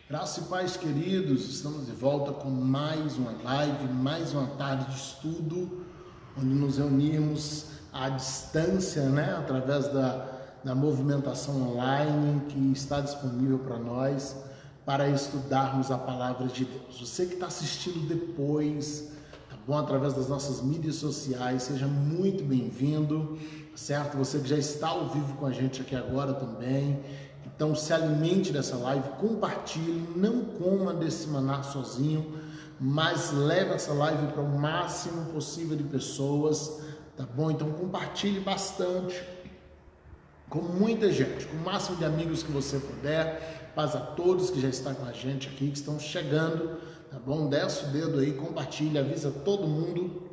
Graça e paz, queridos, estamos de volta com mais uma live, mais uma tarde de estudo, onde nos reunimos à distância, através da movimentação online que está disponível para nós, para estudarmos a palavra de Deus. Você que está assistindo depois, tá bom? Através das nossas mídias sociais, seja muito bem-vindo, certo? Você que já está ao vivo com a gente aqui agora também. Então se alimente dessa live, compartilhe, não coma desse maná sozinho, mas leve essa live para o máximo possível de pessoas, tá bom? Então compartilhe bastante, com muita gente, com o máximo de amigos que você puder. Paz a todos que já estão com a gente aqui, que estão chegando, tá bom? Desce o dedo aí, compartilha, avisa todo mundo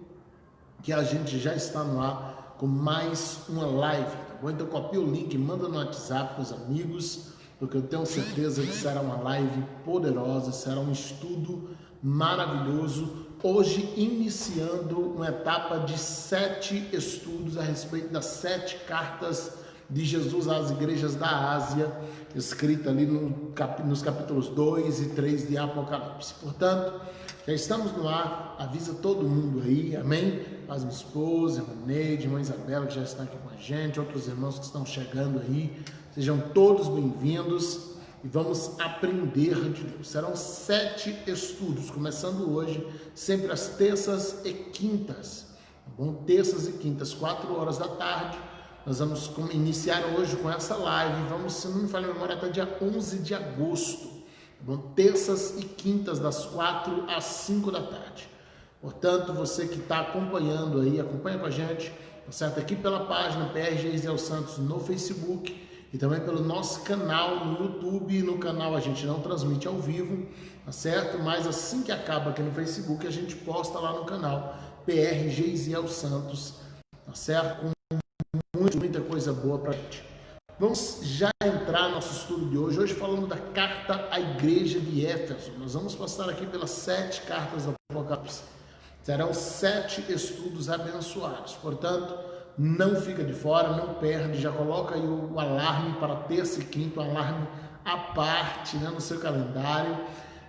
que a gente já está no ar com mais uma live, tá bom? Então copia o link, manda no WhatsApp para os amigos, porque eu tenho certeza que será uma live poderosa, será um estudo maravilhoso. Hoje iniciando uma etapa de 7 estudos a respeito das 7 cartas de Jesus às igrejas da Ásia, escrita ali nos capítulos 2 e 3 de Apocalipse. Portanto, já estamos no ar, avisa todo mundo aí, amém? Paz, minha esposa, irmã Neide, irmã Isabela, que já está aqui com a gente, outros irmãos que estão chegando aí, sejam todos bem-vindos e vamos aprender de Deus. Serão 7 estudos, começando hoje, sempre às terças e quintas, tá bom? Terças e quintas, 4 horas da tarde. Nós vamos iniciar hoje com essa live, vamos, se não me falha a memória, até dia 11 de agosto, tá bom? Terças e quintas, das 4 às 5 da tarde. Portanto, você que está acompanhando aí, acompanha com a gente, tá certo? Aqui pela página PR Geisiel Santos no Facebook e também pelo nosso canal no YouTube. No canal a gente não transmite ao vivo, tá certo? Mas assim que acaba aqui no Facebook, a gente posta lá no canal PR Geisiel Santos, tá certo? Muita coisa boa para a gente. Vamos já entrar no nosso estudo de hoje. Hoje falando da carta à igreja de Éfeso. Nós vamos passar aqui pelas 7 cartas do Apocalipse. Serão 7 estudos abençoados. Portanto, não fica de fora, não perde. Já coloca aí o alarme para terça e quinta, o alarme à parte, no seu calendário,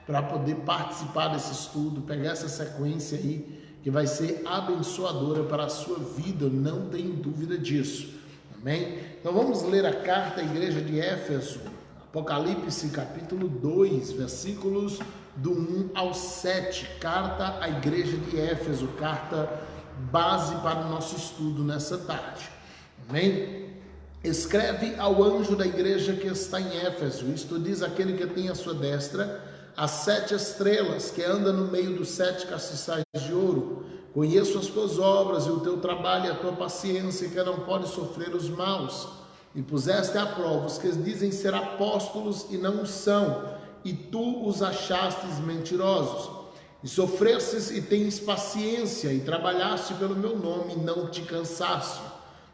para poder participar desse estudo, pegar essa sequência aí, que vai ser abençoadora para a sua vida, não tem dúvida disso, amém? Então vamos ler a carta à igreja de Éfeso, Apocalipse capítulo 2, versículos do 1 ao 7, carta à igreja de Éfeso, carta base para o nosso estudo nessa tarde, amém? Escreve ao anjo da igreja que está em Éfeso, isto diz aquele que tem à sua destra as 7 estrelas, que anda no meio dos 7 castiçais de ouro. Conheço as tuas obras e o teu trabalho e a tua paciência, que não pode sofrer os maus. E puseste à prova os que dizem ser apóstolos e não são, e tu os achastes mentirosos. E sofrestes e tens paciência, e trabalhaste pelo meu nome e não te cansaste.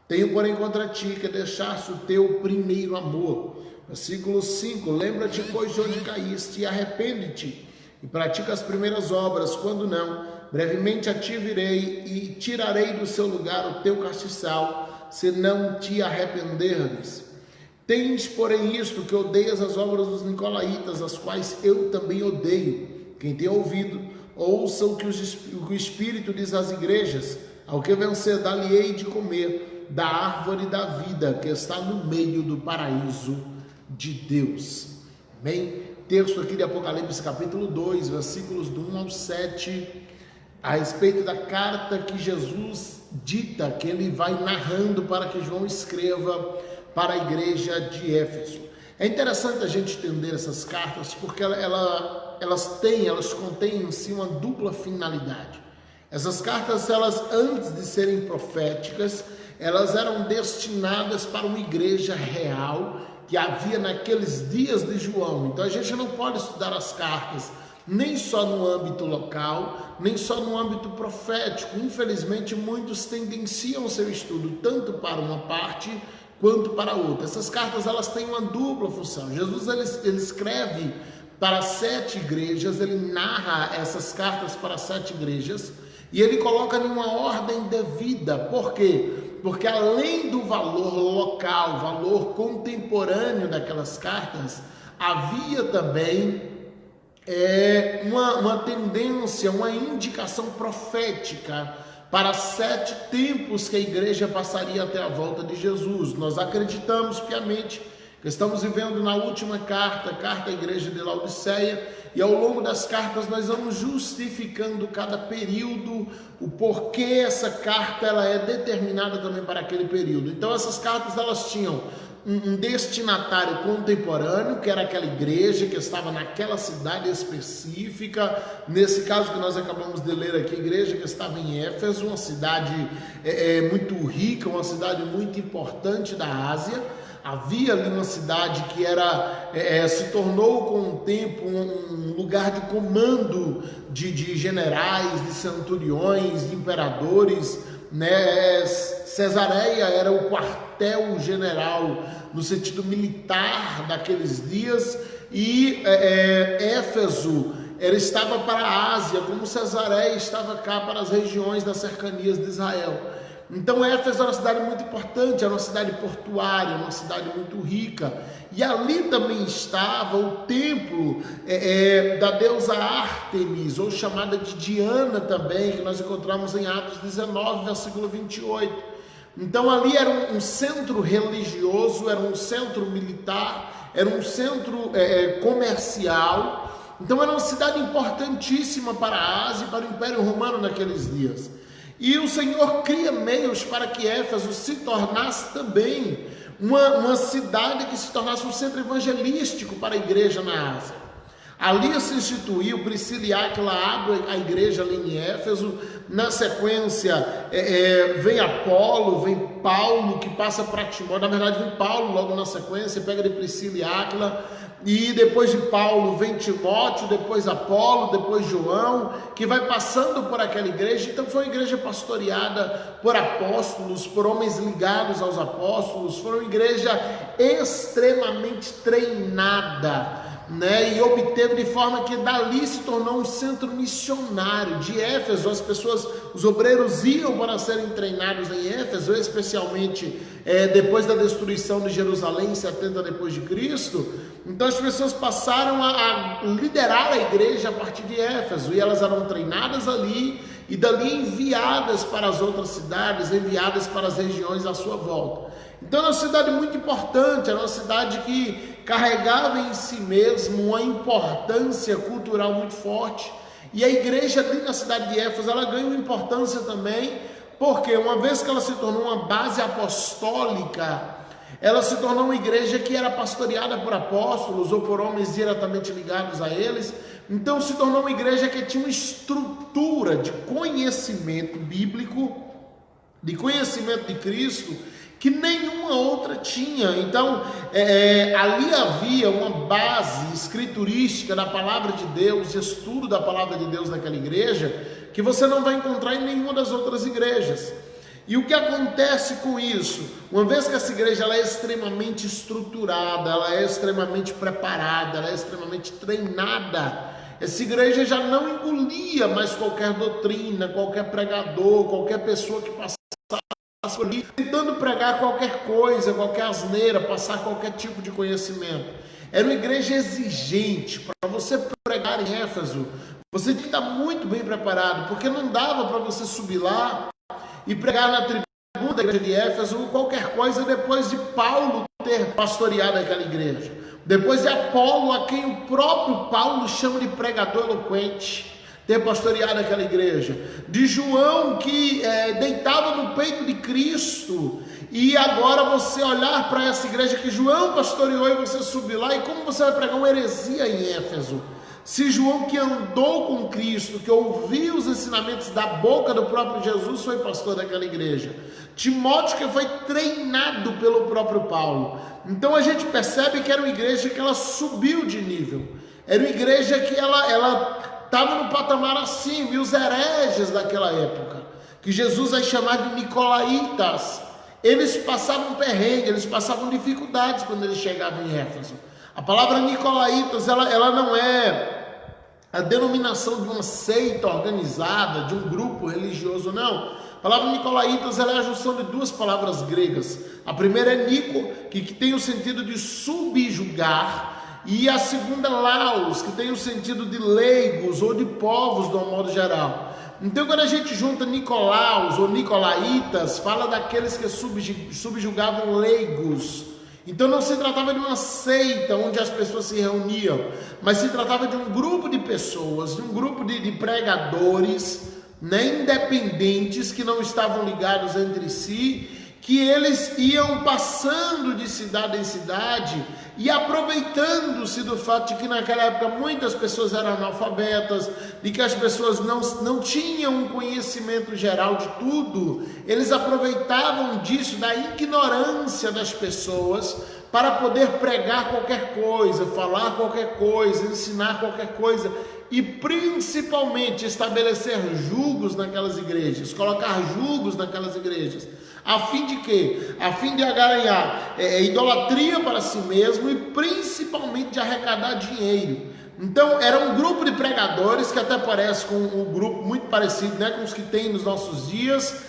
Tenho, porém, contra ti que deixaste o teu primeiro amor. Versículo 5, lembra-te, pois, de onde caíste, e arrepende-te, e pratica as primeiras obras. Quando não, brevemente a ti virei, e tirarei do seu lugar o teu castiçal, se não te arrependeres. Tens, porém, isto, que odeias as obras dos nicolaítas, as quais eu também odeio. Quem tem ouvido, ouça o que o Espírito diz às igrejas. Ao que vencer, dar-lhe-ei de comer da árvore da vida, que está no meio do paraíso de Deus. Amém? Texto aqui de Apocalipse capítulo 2, versículos do 1 ao 7, a respeito da carta que Jesus dita, que ele vai narrando para que João escreva para a igreja de Éfeso. É interessante a gente entender essas cartas, porque elas contêm em si uma dupla finalidade. Essas cartas, antes de serem proféticas, elas eram destinadas para uma igreja real que havia naqueles dias de João. Então a gente não pode estudar as cartas nem só no âmbito local, nem só no âmbito profético. Infelizmente, muitos tendenciam o seu estudo tanto para uma parte quanto para outra. Essas cartas, elas têm uma dupla função. Jesus ele escreve para 7 igrejas, ele narra essas cartas para 7 igrejas, e ele coloca em uma ordem devida. Por quê? Porque além do valor local, valor contemporâneo daquelas cartas, havia também uma tendência, uma indicação profética para 7 tempos que a igreja passaria até a volta de Jesus. Nós acreditamos piamente que estamos vivendo na última carta à igreja de Laodiceia, e ao longo das cartas nós vamos justificando cada período, o porquê essa carta ela é determinada também para aquele período. Então essas cartas elas tinham um destinatário contemporâneo, que era aquela igreja que estava naquela cidade específica. Nesse caso que nós acabamos de ler aqui, a igreja que estava em Éfeso, uma cidade muito rica, uma cidade muito importante da Ásia. Havia ali uma cidade que se tornou com o tempo um lugar de comando de generais, de centuriões, de imperadores, né? Cesareia era o quartel general no sentido militar daqueles dias, e Éfeso estava para a Ásia, como Cesareia estava cá para as regiões das cercanias de Israel. Então Éfeso era uma cidade muito importante, era uma cidade portuária, uma cidade muito rica, e ali também estava o templo da deusa Ártemis, ou chamada de Diana também, que nós encontramos em Atos 19, versículo 28. Então ali era um centro religioso, era um centro militar, era um centro comercial. Então era uma cidade importantíssima para a Ásia e para o Império Romano naqueles dias. E o Senhor cria meios para que Éfeso se tornasse também uma cidade que se tornasse um centro evangelístico para a igreja na Ásia. Ali se instituiu, Priscila e Áquila abrem a igreja ali em Éfeso. Na sequência vem Apolo, vem Paulo, que passa para Timóteo. Na verdade vem Paulo logo na sequência, pega de Priscila e Áquila, e depois de Paulo vem Timóteo, depois Apolo, depois João, que vai passando por aquela igreja. Então foi uma igreja pastoreada por apóstolos, por homens ligados aos apóstolos. Foi uma igreja extremamente treinada, né? E obteve de forma que dali se tornou um centro missionário. De Éfeso, as pessoas, os obreiros iam para serem treinados em Éfeso, especialmente depois da destruição de Jerusalém em 70 depois de Cristo. Então as pessoas passaram a liderar a igreja a partir de Éfeso, e elas eram treinadas ali e dali enviadas para as outras cidades, enviadas para as regiões à sua volta. Então era uma cidade muito importante, era uma cidade que carregava em si mesmo uma importância cultural muito forte. E a igreja ali na cidade de Éfeso, ela ganha uma importância também, porque uma vez que ela se tornou uma base apostólica, ela se tornou uma igreja que era pastoreada por apóstolos ou por homens diretamente ligados a eles. Então se tornou uma igreja que tinha uma estrutura de conhecimento bíblico, de conhecimento de Cristo, que nenhuma outra tinha. Então ali havia uma base escriturística da palavra de Deus, estudo da palavra de Deus naquela igreja, que você não vai encontrar em nenhuma das outras igrejas. E o que acontece com isso? Uma vez que essa igreja ela é extremamente estruturada, ela é extremamente preparada, ela é extremamente treinada, essa igreja já não engolia mais qualquer doutrina, qualquer pregador, qualquer pessoa que passasse por ali tentando pregar qualquer coisa, qualquer asneira, passar qualquer tipo de conhecimento. Era uma igreja exigente. Para você pregar em Éfeso, você tinha que estar muito bem preparado, porque não dava para você subir lá e pregar na tribuna da igreja de Éfeso qualquer coisa depois de Paulo ter pastoreado aquela igreja, depois de Apolo, a quem o próprio Paulo chama de pregador eloquente, ter pastoreado aquela igreja, de João que deitava no peito de Cristo, e agora você olhar para essa igreja que João pastoreou e você subir lá, e como você vai pregar uma heresia em Éfeso? Se João, que andou com Cristo, que ouviu os ensinamentos da boca do próprio Jesus, foi pastor daquela igreja. Timóteo, que foi treinado pelo próprio Paulo. Então a gente percebe que era uma igreja que ela subiu de nível. Era uma igreja que ela estava no patamar acima. E os hereges daquela época, que Jesus vai chamar de nicolaítas, eles passavam perrengue, eles passavam dificuldades quando eles chegavam em Éfeso. A palavra nicolaítas, ela não é a denominação de uma seita organizada, de um grupo religioso, não. A palavra nicolaítas, ela é a junção de duas palavras gregas. A primeira é nico, que tem o sentido de subjugar, e a segunda laos, que tem o sentido de leigos ou de povos de um modo geral. Então, quando a gente junta Nicolaus ou Nicolaitas, fala daqueles que subjugavam leigos. Então não se tratava de uma seita onde as pessoas se reuniam, mas se tratava de um grupo de pessoas, de um grupo de pregadores, né, independentes, que não estavam ligados entre si, que eles iam passando de cidade em cidade e aproveitando-se do fato de que naquela época muitas pessoas eram analfabetas, de que as pessoas não tinham um conhecimento geral de tudo, eles aproveitavam disso, da ignorância das pessoas, para poder pregar qualquer coisa, falar qualquer coisa, ensinar qualquer coisa, e principalmente estabelecer julgos naquelas igrejas, colocar julgos naquelas igrejas, a fim de quê? A fim de ganhar idolatria para si mesmo e principalmente de arrecadar dinheiro. Então era um grupo de pregadores que até parece com um grupo muito parecido, né, com os que tem nos nossos dias,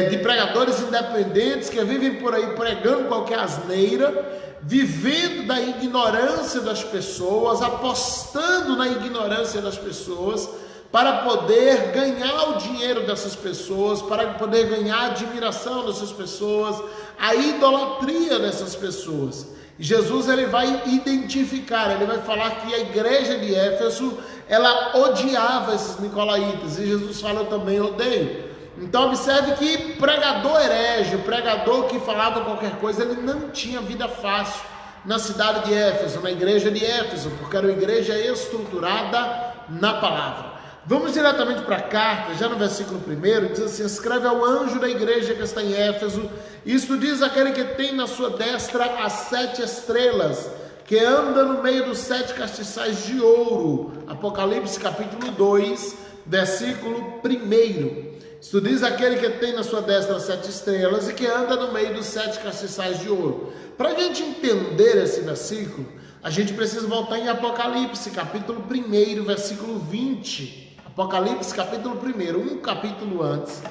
de pregadores independentes que vivem por aí pregando qualquer asneira, vivendo da ignorância das pessoas, apostando na ignorância das pessoas, para poder ganhar o dinheiro dessas pessoas, para poder ganhar a admiração dessas pessoas, a idolatria dessas pessoas. E Jesus, ele vai identificar, ele vai falar que a igreja de Éfeso, ela odiava esses nicolaítas, e Jesus fala: eu também odeio. Então observe que pregador herege, pregador que falava qualquer coisa, ele não tinha vida fácil na cidade de Éfeso, na igreja de Éfeso, porque era uma igreja estruturada na palavra. Vamos diretamente para a carta, já no versículo 1, diz assim: escreve ao anjo da igreja que está em Éfeso, isto diz aquele que tem na sua destra as 7 estrelas, que anda no meio dos 7 castiçais de ouro. Apocalipse capítulo 2, versículo 1. Isto diz aquele que tem na sua destra as 7 estrelas e que anda no meio dos 7 castiçais de ouro. Para a gente entender esse versículo, a gente precisa voltar em Apocalipse capítulo 1, versículo 20. Apocalipse capítulo 1, um capítulo antes,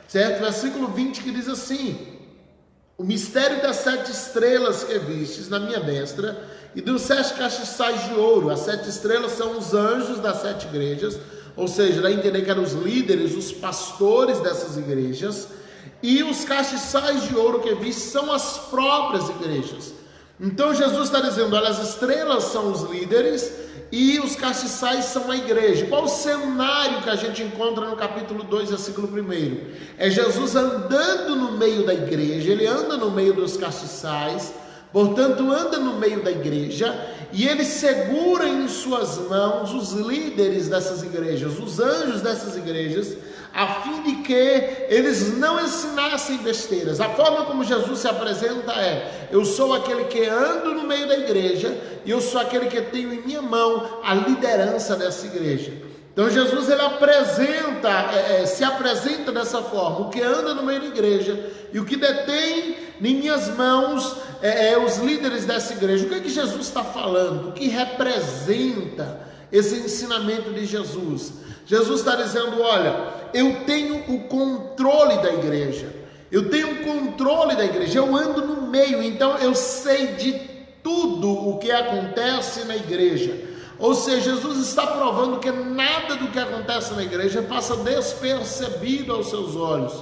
certo? Versículo 20, que diz assim: o mistério das 7 estrelas que vistes na minha destra e dos 7 castiçais de ouro. As 7 estrelas são os anjos das 7 igrejas, ou seja, dá a entender que eram os líderes, os pastores dessas igrejas, e os castiçais de ouro que vistes são as próprias igrejas. Então Jesus está dizendo: olha, as estrelas são os líderes e os castiçais são a igreja. Qual o cenário que a gente encontra no capítulo 2, versículo 1? É Jesus andando no meio da igreja, ele anda no meio dos castiçais, portanto anda no meio da igreja, e ele segura em suas mãos os líderes dessas igrejas, os anjos dessas igrejas, a fim de que eles não ensinassem besteiras. A forma como Jesus se apresenta é: eu sou aquele que ando no meio da igreja, e eu sou aquele que tenho em minha mão a liderança dessa igreja. Então Jesus, ele se apresenta dessa forma: o que anda no meio da igreja e o que detém em minhas mãos os líderes dessa igreja. O que é que Jesus está falando? O que representa esse ensinamento de Jesus? Jesus está dizendo: olha, eu tenho o controle da igreja, eu tenho o controle da igreja, eu ando no meio, então eu sei de tudo o que acontece na igreja. Ou seja, Jesus está provando que nada do que acontece na igreja passa despercebido aos seus olhos.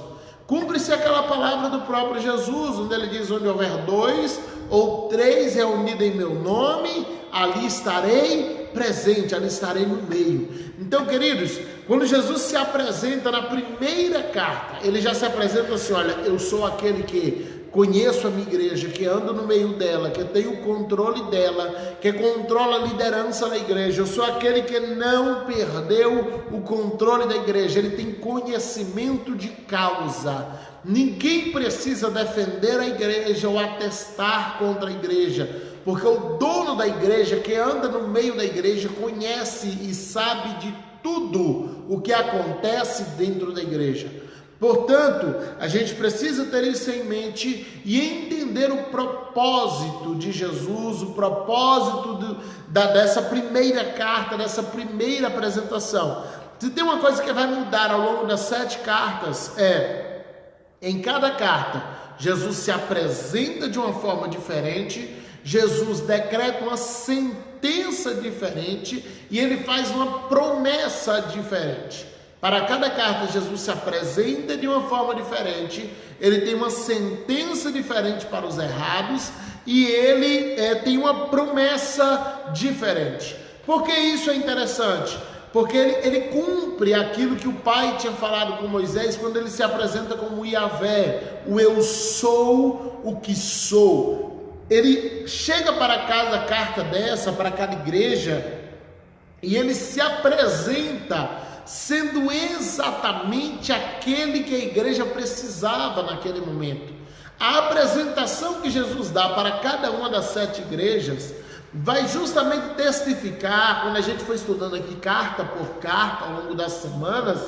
Cumpre-se aquela palavra do próprio Jesus, onde ele diz: onde houver 2 ou 3 reunidos em meu nome, ali estarei presente, ali estarei no meio. Então, queridos, quando Jesus se apresenta na primeira carta, ele já se apresenta assim: olha, eu sou aquele que conheço a minha igreja, que ando no meio dela, que tenho o controle dela, que controla a liderança da igreja. Eu sou aquele que não perdeu o controle da igreja, ele tem conhecimento de causa. Ninguém precisa defender a igreja ou atestar contra a igreja, porque o dono da igreja, que anda no meio da igreja, conhece e sabe de tudo o que acontece dentro da igreja. Portanto, a gente precisa ter isso em mente e entender o propósito de Jesus, o propósito dessa primeira carta, dessa primeira apresentação. Se tem uma coisa que vai mudar ao longo das 7 cartas, em cada carta, Jesus se apresenta de uma forma diferente, Jesus decreta uma sentença diferente e ele faz uma promessa diferente. Para cada carta, Jesus se apresenta de uma forma diferente, ele tem uma sentença diferente para os errados e ele tem uma promessa diferente. Por que isso é interessante? Porque ele cumpre aquilo que o Pai tinha falado com Moisés quando ele se apresenta como Yahvé, o eu sou o que sou. Ele chega para cada carta dessa, para cada igreja, e ele se apresenta sendo exatamente aquele que a igreja precisava naquele momento. A apresentação que Jesus dá para cada uma das 7 igrejas vai justamente testificar, quando a gente for estudando aqui carta por carta ao longo das semanas,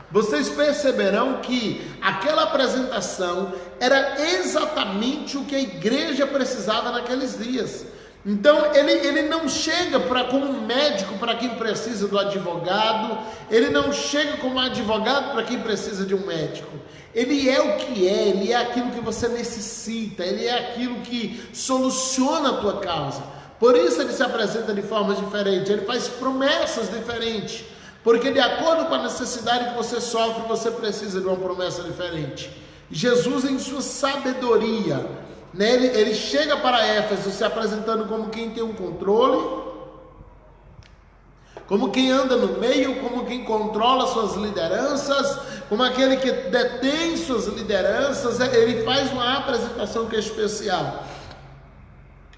vocês perceberão que aquela apresentação era exatamente o que a igreja precisava naqueles dias. Então ele não chega como um médico para quem precisa do advogado, ele não chega como advogado para quem precisa de um médico. Ele é o que é, ele é aquilo que você necessita, ele é aquilo que soluciona a tua causa. Por isso ele se apresenta de formas diferentes, ele faz promessas diferentes, porque de acordo com a necessidade que você sofre, você precisa de uma promessa diferente. Jesus, em sua sabedoria, né, ele chega para Éfeso se apresentando como quem tem um controle, como quem anda no meio, como quem controla suas lideranças, como aquele que detém suas lideranças. Ele faz uma apresentação que é especial.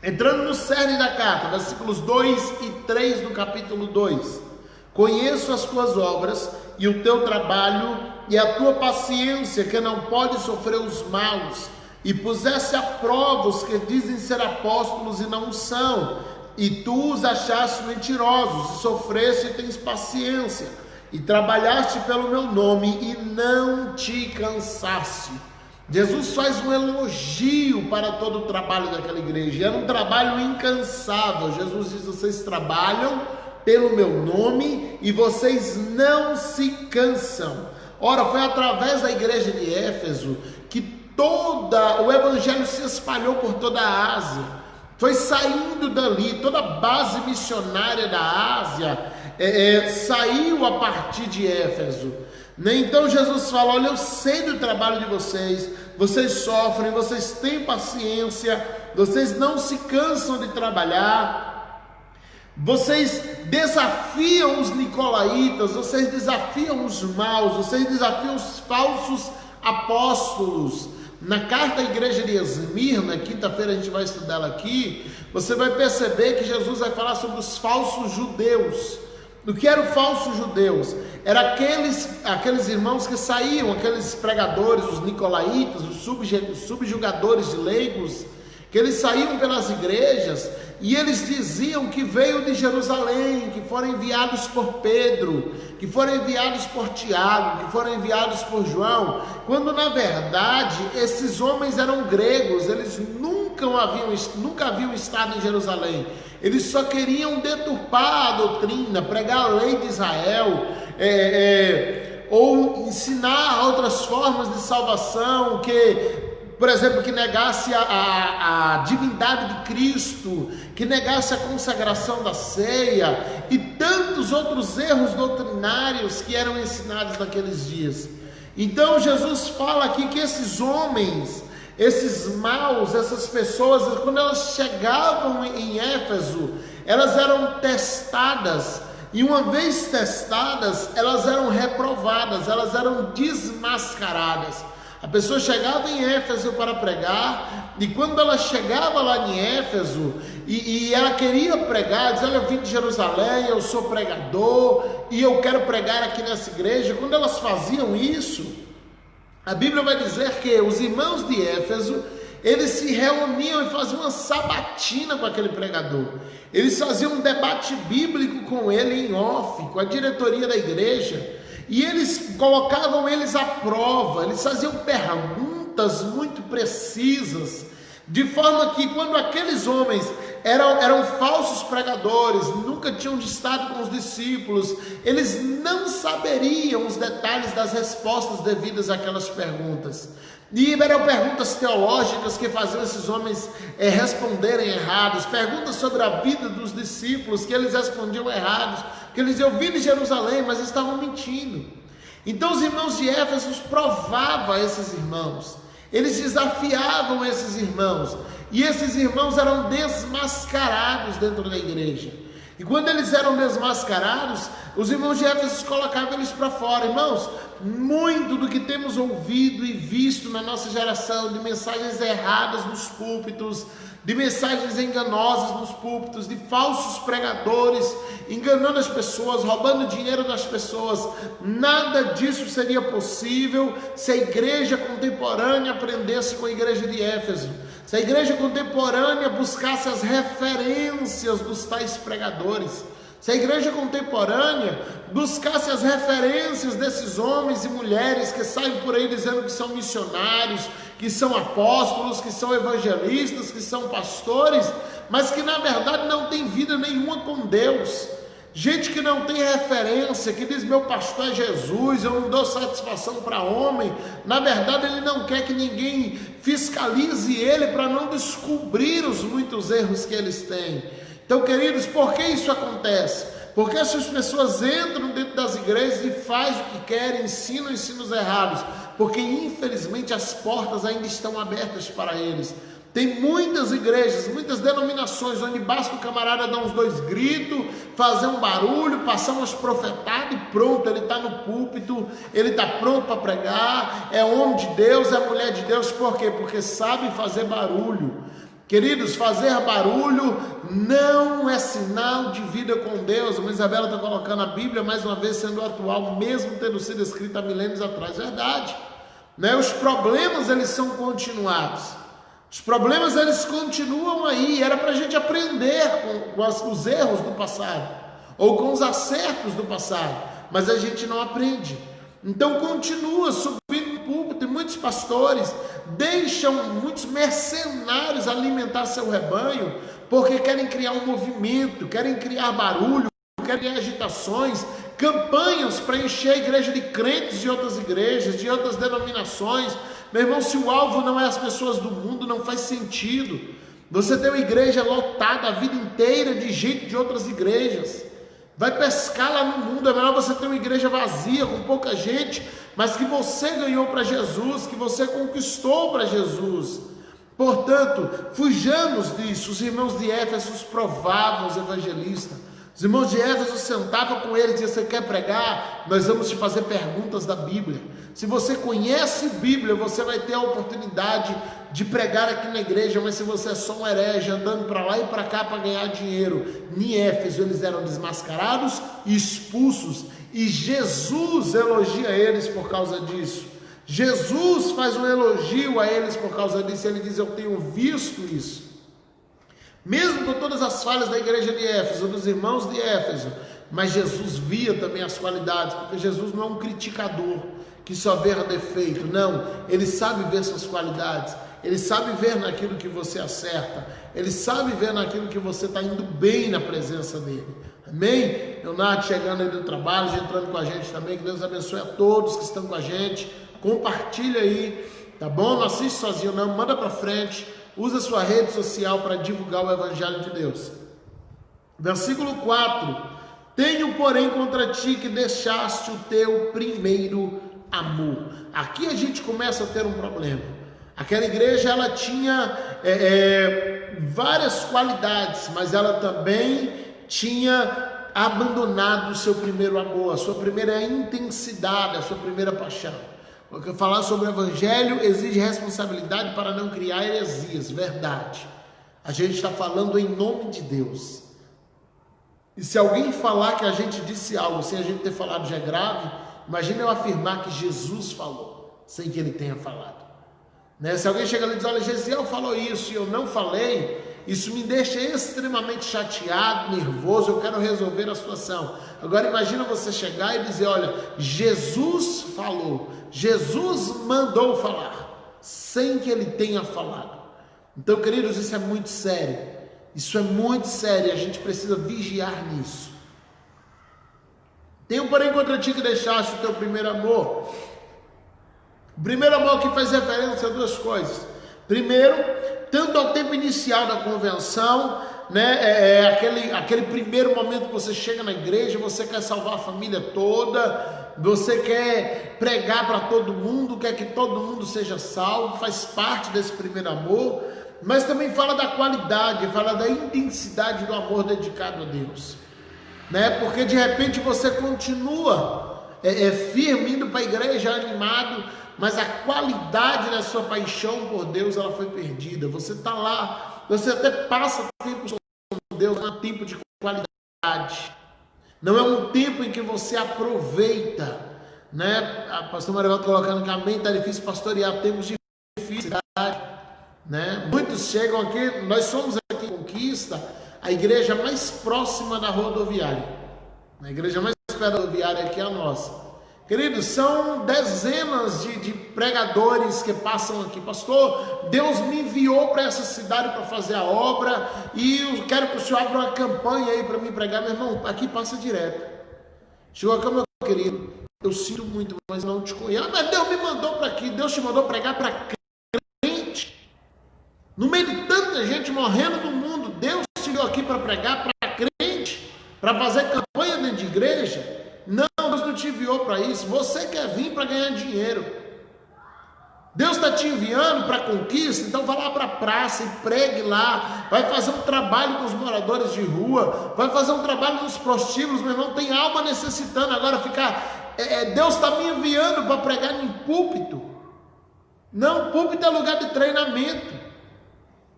Entrando no cerne da carta, versículos 2 e 3 do capítulo 2. Conheço as tuas obras e o teu trabalho e a tua paciência, que não pode sofrer os maus, e puseste à prova os que dizem ser apóstolos e não são, e tu os achaste mentirosos, e sofreste e tens paciência, e trabalhaste pelo meu nome e não te cansaste. Jesus faz um elogio para todo o trabalho daquela igreja, era um trabalho incansável. Jesus diz: vocês trabalham pelo meu nome e vocês não se cansam. Ora, foi através da igreja de Éfeso que o evangelho se espalhou por toda a Ásia, foi saindo dali, toda a base missionária da Ásia saiu a partir de Éfeso. Então Jesus fala: olha, eu sei do trabalho de vocês, vocês sofrem, vocês têm paciência, vocês não se cansam de trabalhar, vocês desafiam os nicolaítas, vocês desafiam os maus, vocês desafiam os falsos apóstolos. Na carta à igreja de Esmirna, quinta-feira a gente vai estudá-la aqui, você vai perceber que Jesus vai falar sobre os falsos judeus. O que eram falsos judeus? Eram aqueles irmãos que saíam, aqueles pregadores, os nicolaítas, os subjugadores de leigos, que eles saíam pelas igrejas e eles diziam que veio de Jerusalém, que foram enviados por Pedro, que foram enviados por Tiago, que foram enviados por João, quando na verdade esses homens eram gregos, eles nunca haviam estado em Jerusalém, eles só queriam deturpar a doutrina, pregar a lei de Israel, ou ensinar outras formas de salvação, por exemplo, que negasse a divindade de Cristo, que negasse a consagração da ceia e tantos outros erros doutrinários que eram ensinados naqueles dias. Então Jesus fala aqui que esses homens, esses maus, essas pessoas, quando elas chegavam em Éfeso, elas eram testadas, e uma vez testadas, elas eram reprovadas, elas eram desmascaradas. A pessoa chegava em Éfeso para pregar, e quando ela chegava lá em Éfeso, e ela queria pregar, dizia: olha, eu vim de Jerusalém, eu sou pregador, e eu quero pregar aqui nessa igreja. Quando elas faziam isso, a Bíblia vai dizer que os irmãos de Éfeso, eles se reuniam e faziam uma sabatina com aquele pregador. Eles faziam um debate bíblico com ele em off, com a diretoria da igreja, e eles colocavam eles à prova, eles faziam perguntas muito precisas, de forma que quando aqueles homens eram falsos pregadores, nunca tinham estado com os discípulos, eles não saberiam os detalhes das respostas devidas àquelas perguntas. E eram perguntas teológicas que faziam esses homens responderem errados, perguntas sobre a vida dos discípulos que eles respondiam errados, que eles iam vir de Jerusalém, mas estavam mentindo. Então os irmãos de Éfeso provavam esses irmãos, eles desafiavam esses irmãos, e esses irmãos eram desmascarados dentro da igreja. E quando eles eram desmascarados, os irmãos de Éfeso colocavam eles para fora. Irmãos, muito do que temos ouvido e visto na nossa geração, de mensagens erradas nos púlpitos, de mensagens enganosas nos púlpitos, de falsos pregadores, enganando as pessoas, roubando dinheiro das pessoas, nada disso seria possível se a igreja contemporânea aprendesse com a igreja de Éfeso. Se a igreja contemporânea buscasse as referências dos tais pregadores, se a igreja contemporânea buscasse as referências desses homens e mulheres que saem por aí dizendo que são missionários, que são apóstolos, que são evangelistas, que são pastores, mas que na verdade não tem vida nenhuma com Deus, gente que não tem referência, que diz meu pastor é Jesus, eu não dou satisfação para homem, na verdade ele não quer que ninguém fiscalize ele para não descobrir os muitos erros que eles têm. Então, queridos, por que isso acontece? Porque essas pessoas entram dentro das igrejas e fazem o que querem, ensinam ensinos errados, porque infelizmente as portas ainda estão abertas para eles. Tem muitas igrejas, muitas denominações, onde basta o camarada dar uns 2 gritos, fazer um barulho, passar umas profetadas e pronto, ele está no púlpito, ele está pronto para pregar, é homem de Deus, é mulher de Deus. Por quê? Porque sabe fazer barulho. Queridos, fazer barulho não é sinal de vida com Deus. A Isabela está colocando a Bíblia mais uma vez sendo atual, mesmo tendo sido escrita há milênios atrás. Verdade, né? Os problemas eles são continuados. Os problemas eles continuam aí. Era para a gente aprender com os erros do passado ou com os acertos do passado, mas a gente não aprende. Então continua subindo no púlpito, e muitos pastores deixam muitos mercenários alimentar seu rebanho, porque querem criar um movimento, querem criar barulho, querem criar agitações, campanhas para encher a igreja de crentes de outras igrejas, de outras denominações. Meu irmão, se o alvo não é as pessoas do mundo, não faz sentido. Você tem uma igreja lotada a vida inteira de gente de outras igrejas, vai pescar lá no mundo. É melhor você ter uma igreja vazia, com pouca gente, mas que você ganhou para Jesus, que você conquistou para Jesus. Portanto, fujamos disso. Os irmãos de Éfeso provavam os evangelistas. Os irmãos de Éfeso sentavam com eles e diziam: você quer pregar? Nós vamos te fazer perguntas da Bíblia. Se você conhece Bíblia, você vai ter a oportunidade de pregar aqui na igreja, mas se você é só um herege, andando para lá e para cá para ganhar dinheiro, em Éfeso eles eram desmascarados e expulsos, e Jesus elogia eles por causa disso. Jesus faz um elogio a eles por causa disso. Ele diz: eu tenho visto isso. Mesmo com todas as falhas da igreja de Éfeso, dos irmãos de Éfeso, mas Jesus via também as qualidades, porque Jesus não é um criticador que só vê defeito, não, ele sabe ver suas qualidades, ele sabe ver naquilo que você acerta, ele sabe ver naquilo que você está indo bem na presença dele. Amém? Leonardo chegando aí do trabalho, entrando com a gente também, que Deus abençoe a todos que estão com a gente, compartilha aí, tá bom? Não assiste sozinho não, manda para frente, usa sua rede social para divulgar o Evangelho de Deus. Versículo 4: tenho porém contra ti que deixaste o teu primeiro amor. Aqui a gente começa a ter um problema. Aquela igreja ela tinha várias qualidades, mas ela também tinha abandonado o seu primeiro amor, a sua primeira intensidade, a sua primeira paixão. Porque falar sobre o Evangelho exige responsabilidade para não criar heresias, verdade. A gente está falando em nome de Deus. E se alguém falar que a gente disse algo sem a gente ter falado já é grave, imagina eu afirmar que Jesus falou, sem que ele tenha falado. Né? Se alguém chega ali e diz: olha, Gesiel falou isso e eu não falei, isso me deixa extremamente chateado, nervoso, eu quero resolver a situação. Agora imagina você chegar e dizer: olha, Jesus falou, Jesus mandou falar, sem que ele tenha falado. Então, queridos, isso é muito sério. Isso é muito sério, a gente precisa vigiar nisso. Tenho, porém, contra ti que deixaste o teu primeiro amor. O primeiro amor que faz referência a duas coisas. Primeiro, tanto ao tempo inicial da convenção, né, aquele primeiro momento que você chega na igreja, você quer salvar a família toda, você quer pregar para todo mundo, quer que todo mundo seja salvo, faz parte desse primeiro amor, mas também fala da qualidade, fala da intensidade do amor dedicado a Deus, né? Porque de repente você continua firme, indo para a igreja animado, mas a qualidade da sua paixão por Deus, ela foi perdida. Você está lá, você até passa tempo com Deus, não é um tempo de qualidade, não é um tempo em que você aproveita, né? A pastor Marivaldo colocando que amém, está difícil pastorear, tempos difíceis, né? Muitos chegam aqui, nós somos aqui em Conquista, a igreja mais próxima da rodoviária, a igreja mais perto da rodoviária aqui é a nossa. Queridos, são dezenas de pregadores que passam aqui. Pastor, Deus me enviou para essa cidade para fazer a obra e eu quero que o senhor abra uma campanha aí para mim pregar. Meu irmão, aqui passa direto. Chegou aqui, meu querido, eu sinto muito, mas não te conheço. Mas Deus me mandou para aqui, Deus te mandou pregar para crente. No meio de tanta gente morrendo no mundo, Deus te enviou aqui para pregar para crente, para fazer campanha dentro de igreja. Não, Deus não te enviou para isso. Você quer vir para ganhar dinheiro. Deus está te enviando para conquista, então vá lá para a praça e pregue lá. Vai fazer um trabalho com os moradores de rua, vai fazer um trabalho nos prostíbulos, meu irmão. Tem alma necessitando. Agora ficar, Deus está me enviando para pregar em púlpito. Não, púlpito é lugar de treinamento.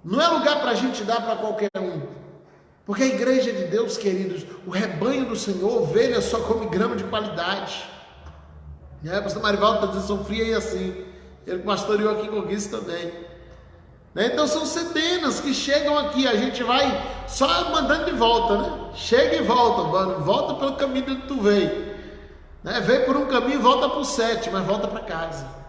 Não é lugar para a gente dar para qualquer um. Porque a igreja de Deus, queridos, o rebanho do Senhor, ovelha só come grama de qualidade. O pastor Marivaldo está dizendo, sofria aí assim. Ele pastoreou aqui em Conquista também. Então são centenas que chegam aqui, a gente vai só mandando de volta, né? Chega e volta, mano, volta pelo caminho de onde tu veio. Veio por um caminho e volta para o 7, mas volta para casa.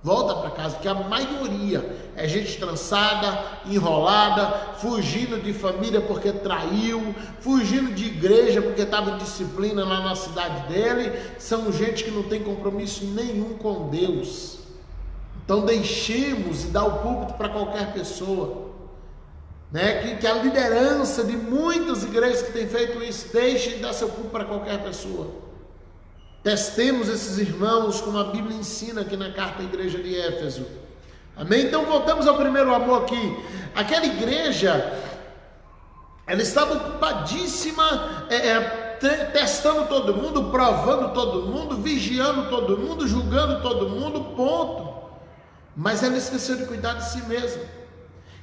Volta para casa, porque a maioria é gente trançada, enrolada, fugindo de família porque traiu, fugindo de igreja porque estava em disciplina lá na cidade dele. São gente que não tem compromisso nenhum com Deus. Então deixemos e dá o púlpito para qualquer pessoa, né? Que a liderança de muitas igrejas que tem feito isso, deixe de dar seu púlpito para qualquer pessoa. Testemos esses irmãos, como a Bíblia ensina aqui na carta à igreja de Éfeso. Amém? Então voltamos ao primeiro amor aqui. Aquela igreja, ela estava ocupadíssima, testando todo mundo, provando todo mundo, vigiando todo mundo, julgando todo mundo, ponto. Mas ela esqueceu de cuidar de si mesma.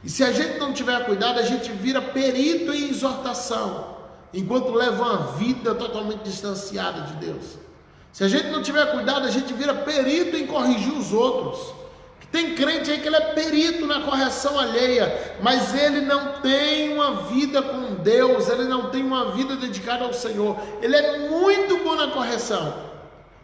E se a gente não tiver cuidado, a gente vira perito em exortação, enquanto leva uma vida totalmente distanciada de Deus. Se a gente não tiver cuidado, a gente vira perito em corrigir os outros. Tem crente aí que ele é perito na correção alheia, mas ele não tem uma vida com Deus, ele não tem uma vida dedicada ao Senhor. Ele é muito bom na correção,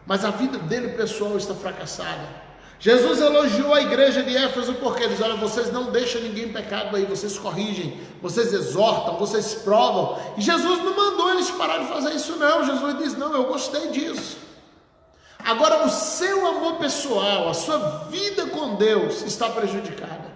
mas a vida dele pessoal está fracassada. Jesus elogiou a igreja de Éfeso porque eles, olha, vocês não deixam ninguém em pecado aí, vocês corrigem, vocês exortam, vocês provam. E Jesus não mandou eles parar de fazer isso não. Jesus disse, não, eu gostei disso. Agora o seu amor pessoal, a sua vida com Deus está prejudicada.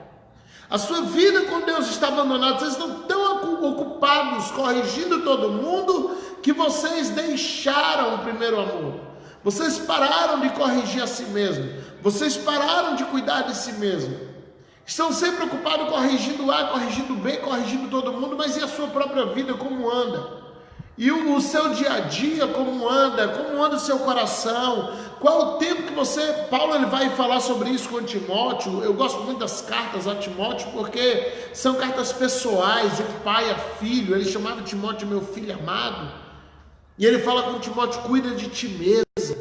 A sua vida com Deus está abandonada. Vocês estão tão ocupados corrigindo todo mundo que vocês deixaram o primeiro amor. Vocês pararam de corrigir a si mesmo. Vocês pararam de cuidar de si mesmo. Estão sempre ocupados corrigindo A, corrigindo B, corrigindo todo mundo, mas e a sua própria vida, como anda? E o seu dia a dia, como anda o seu coração, qual o tempo que você, Paulo ele vai falar sobre isso com Timóteo. Eu gosto muito das cartas a Timóteo, porque são cartas pessoais, de pai a filho. Ele chamava Timóteo meu filho amado, e ele fala com Timóteo, cuida de ti mesmo,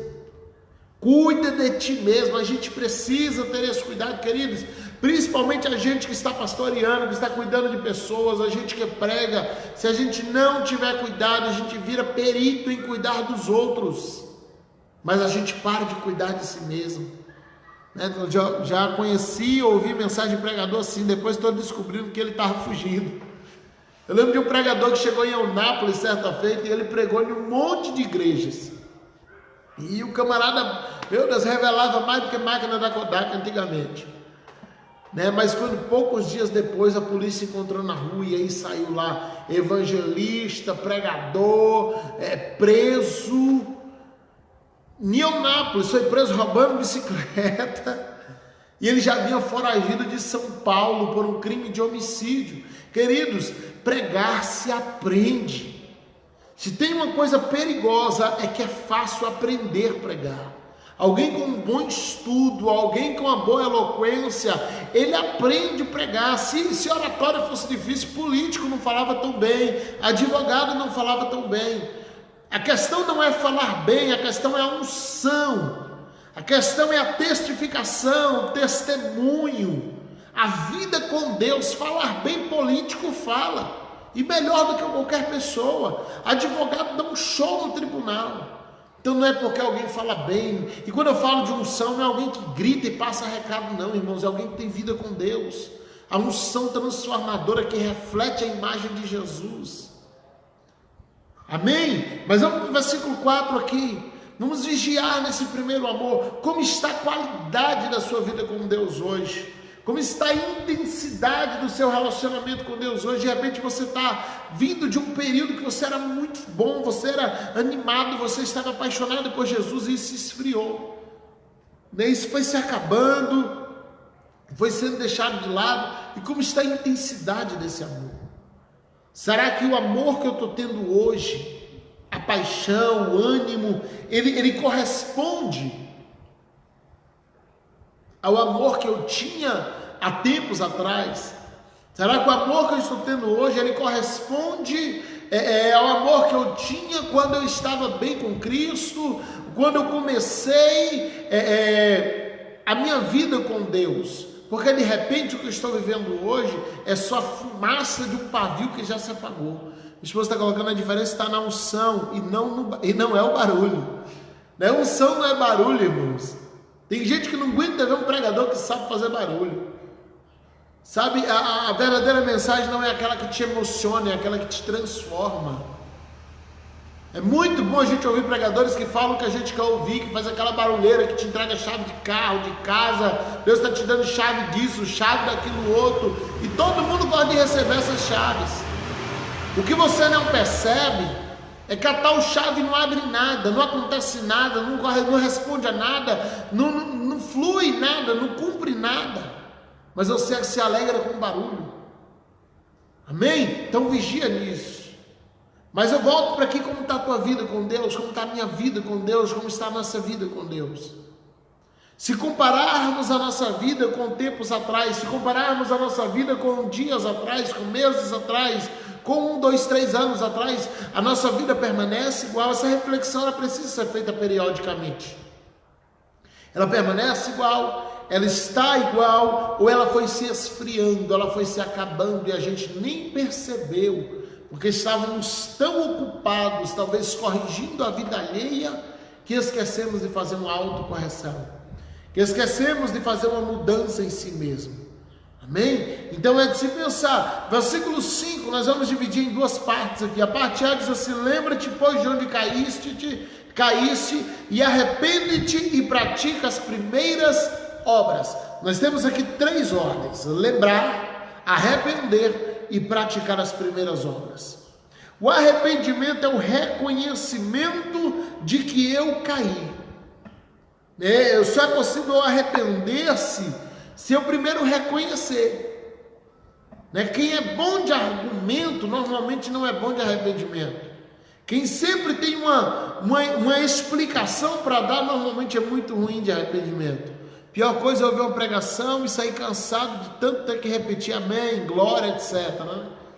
cuida de ti mesmo. A gente precisa ter esse cuidado, queridos. Principalmente a gente que está pastoreando, que está cuidando de pessoas, a gente que prega. Se a gente não tiver cuidado, a gente vira perito em cuidar dos outros, mas a gente para de cuidar de si mesmo. Já conheci, ouvi mensagem de pregador assim, depois estou descobrindo que ele estava fugindo. Eu lembro de um pregador que chegou em Eunápolis certa feita e ele pregou em um monte de igrejas. E o camarada, meu Deus, revelava mais do que máquina da Kodak antigamente. Né? Mas quando poucos dias depois a polícia encontrou na rua e aí saiu lá evangelista, pregador, preso. Em Eunápolis, foi preso roubando bicicleta. E ele já vinha foragido de São Paulo por um crime de homicídio. Queridos, pregar se aprende. Se tem uma coisa perigosa é que é fácil aprender a pregar. Alguém com um bom estudo, alguém com uma boa eloquência, ele aprende a pregar. Se oratória fosse difícil, político não falava tão bem, advogado não falava tão bem. A questão não é falar bem, a questão é a unção. A questão é a testificação, o testemunho, a vida com Deus. Falar bem político fala, e melhor do que qualquer pessoa. Advogado dá um show no tribunal. Então não é porque alguém fala bem. E quando eu falo de unção, não é alguém que grita e passa recado não, irmãos. É alguém que tem vida com Deus. A unção transformadora que reflete a imagem de Jesus. Amém? Mas vamos para o versículo 4 aqui. Vamos vigiar nesse primeiro amor. Como está a qualidade da sua vida com Deus hoje? Como está a intensidade do seu relacionamento com Deus hoje? De repente você está vindo de um período que você era muito bom, você era animado, você estava apaixonado por Jesus e isso se esfriou. Isso foi se acabando, foi sendo deixado de lado. E como está a intensidade desse amor? Será que o amor que eu estou tendo hoje, a paixão, o ânimo, ele corresponde ao amor que eu tinha há tempos atrás? Será que o amor que eu estou tendo hoje, ele corresponde ao amor que eu tinha quando eu estava bem com Cristo, quando eu comecei a minha vida com Deus? Porque de repente o que eu estou vivendo hoje é só a fumaça de um pavio que já se apagou. A esposa está colocando a diferença, está na unção e não é o barulho. A unção não é barulho, irmãos. Tem gente que não aguenta ver um pregador que sabe fazer barulho. Sabe, a verdadeira mensagem não é aquela que te emociona, é aquela que te transforma. É muito bom a gente ouvir pregadores que falam o que a gente quer ouvir, que faz aquela barulheira, que te entrega chave de carro, de casa. Deus está te dando chave disso, chave daquilo outro. E todo mundo gosta de receber essas chaves. O que você não percebe é que a tal chave não abre nada, não acontece nada, não responde a nada, não flui nada, não cumpre nada. Mas você se alegra com o barulho. Amém? Então vigia nisso. Mas eu volto para aqui, como está a tua vida com Deus, como está a minha vida com Deus, como está a nossa vida com Deus. Se compararmos a nossa vida com tempos atrás, se compararmos a nossa vida com dias atrás, com meses atrás, com 1, 2, 3 anos atrás, a nossa vida permanece igual. Essa reflexão ela precisa ser feita periodicamente. Ela permanece igual, ela está igual, ou ela foi se esfriando, ela foi se acabando e a gente nem percebeu, porque estávamos tão ocupados, talvez corrigindo a vida alheia, que esquecemos de fazer uma autocorreção, que esquecemos de fazer uma mudança em si mesmo. Amém? Então é de se pensar. Versículo 5, nós vamos dividir em duas partes aqui. A parte A diz assim: lembra-te, pois, de onde caíste, e arrepende-te e pratica as primeiras obras. Nós temos aqui 3 ordens: lembrar, arrepender e praticar as primeiras obras. O arrependimento é o reconhecimento de que eu caí. Só é possível arrepender-se se eu primeiro reconhecer. Quem é bom de argumento normalmente não é bom de arrependimento. Quem sempre tem uma explicação para dar normalmente é muito ruim de arrependimento. Pior coisa é ouvir uma pregação e sair cansado de tanto ter que repetir amém, glória, etc.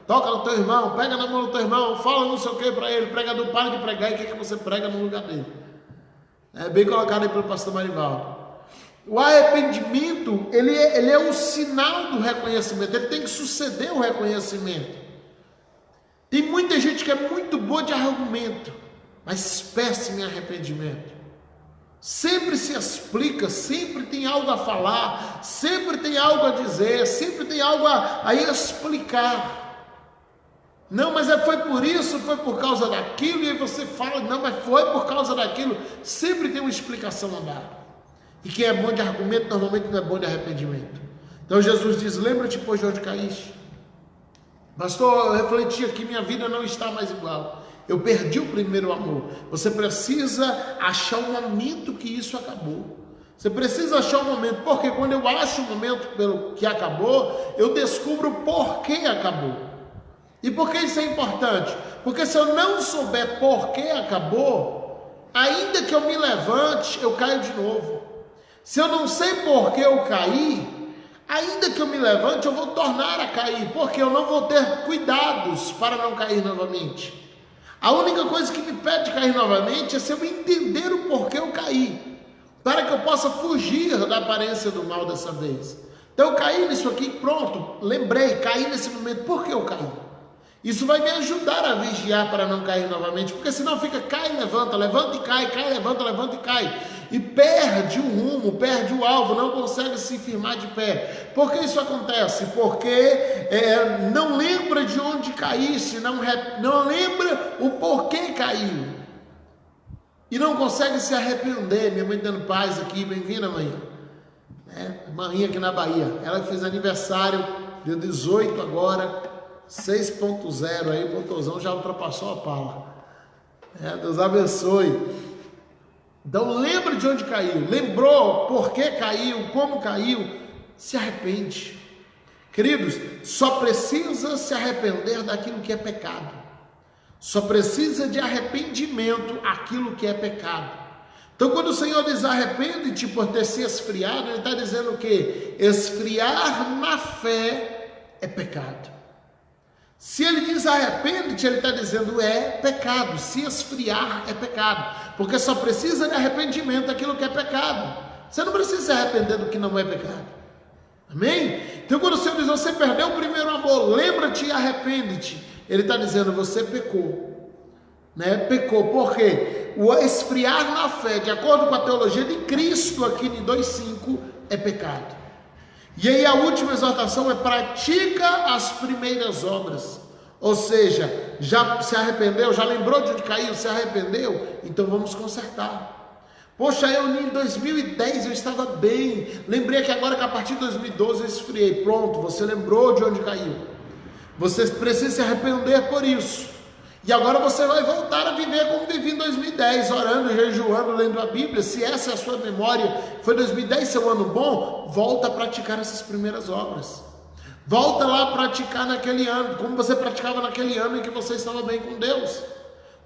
Toca no teu irmão, pega na mão do teu irmão, fala não sei o que para ele, o pregador para de pregar e quer que você prega no lugar dele. É bem colocado aí pelo pastor Marivaldo. O arrependimento, ele é o sinal do reconhecimento, ele tem que suceder o reconhecimento. Tem muita gente que é muito boa de argumento, mas péssima em arrependimento. Sempre se explica, sempre tem algo a falar, sempre tem algo a dizer, sempre tem algo a explicar. Não, mas foi por isso, foi por causa daquilo, e aí você fala, não, mas foi por causa daquilo. Sempre tem uma explicação a dar. E quem é bom de argumento, normalmente não é bom de arrependimento. Então Jesus diz, lembra-te, pois, de onde caíste. Pastor, eu refleti aqui, minha vida não está mais igual. Eu perdi o primeiro amor. Você precisa achar um momento que isso acabou. Você precisa achar um momento, porque quando eu acho o momento pelo que acabou, eu descubro por que acabou. E por que isso é importante? Porque se eu não souber por que acabou, ainda que eu me levante, eu caio de novo. Se eu não sei por que eu caí, ainda que eu me levante, eu vou tornar a cair, porque eu não vou ter cuidados para não cair novamente. A única coisa que me impede de cair novamente é se eu entender o porquê eu caí, para que eu possa fugir da aparência do mal dessa vez. Então eu caí nisso aqui, pronto, lembrei, caí nesse momento, por que eu caí? Isso vai me ajudar a vigiar para não cair novamente, porque senão fica cai e levanta e cai, levanta e cai, e perde o rumo, perde o alvo, não consegue se firmar de pé. Por que isso acontece? Porque não lembra de onde caísse, não lembra o porquê caiu, e não consegue se arrepender. Minha mãe dando paz aqui, bem-vinda, mãe. Mãe aqui na Bahia, ela fez aniversário, dia 18 agora, 6.0 aí, o motorzão já ultrapassou a pala. Deus abençoe. Então lembra de onde caiu, lembrou por que caiu, como caiu, se arrepende. Queridos, só precisa se arrepender daquilo que é pecado. Só precisa de arrependimento aquilo que é pecado. Então quando o Senhor diz arrepende-te por ter se esfriado, Ele está dizendo o quê? Esfriar na fé é pecado. Se Ele diz arrepende-te, Ele está dizendo é pecado. Se esfriar é pecado, porque só precisa de arrependimento daquilo que é pecado. Você não precisa se arrepender do que não é pecado. Amém? Então quando o Senhor diz você perdeu o primeiro amor, lembra-te e arrepende-te, Ele está dizendo você pecou. Pecou, por quê? O esfriar na fé, de acordo com a teologia de Cristo aqui em 2,5, é pecado. E aí a última exortação é pratica as primeiras obras. Ou seja, já se arrependeu, já lembrou de onde caiu, se arrependeu, então vamos consertar. Poxa, eu em 2010 eu estava bem, lembrei que agora que a partir de 2012 eu esfriei. Pronto, você lembrou de onde caiu. Você precisa se arrepender por isso. E agora você vai voltar a viver como vivi em 2010, orando, jejuando, lendo a Bíblia. Se essa é a sua memória, foi 2010 seu ano bom, volta a praticar essas primeiras obras. Volta lá a praticar naquele ano, como você praticava naquele ano em que você estava bem com Deus.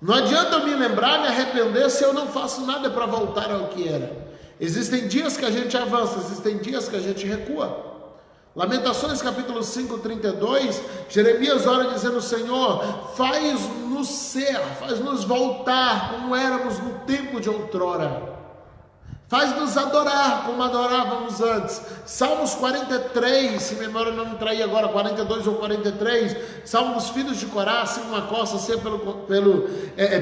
Não adianta eu me lembrar, me arrepender, se eu não faço nada para voltar ao que era. Existem dias que a gente avança, existem dias que a gente recua. Lamentações capítulo 5, 32, Jeremias ora dizendo: Senhor, faz-nos voltar como éramos no tempo de outrora, faz-nos adorar como adorávamos antes. Salmos 43, se memória não me trair agora, 42 ou 43, Salmo dos filhos de Corá, assim uma costa, assim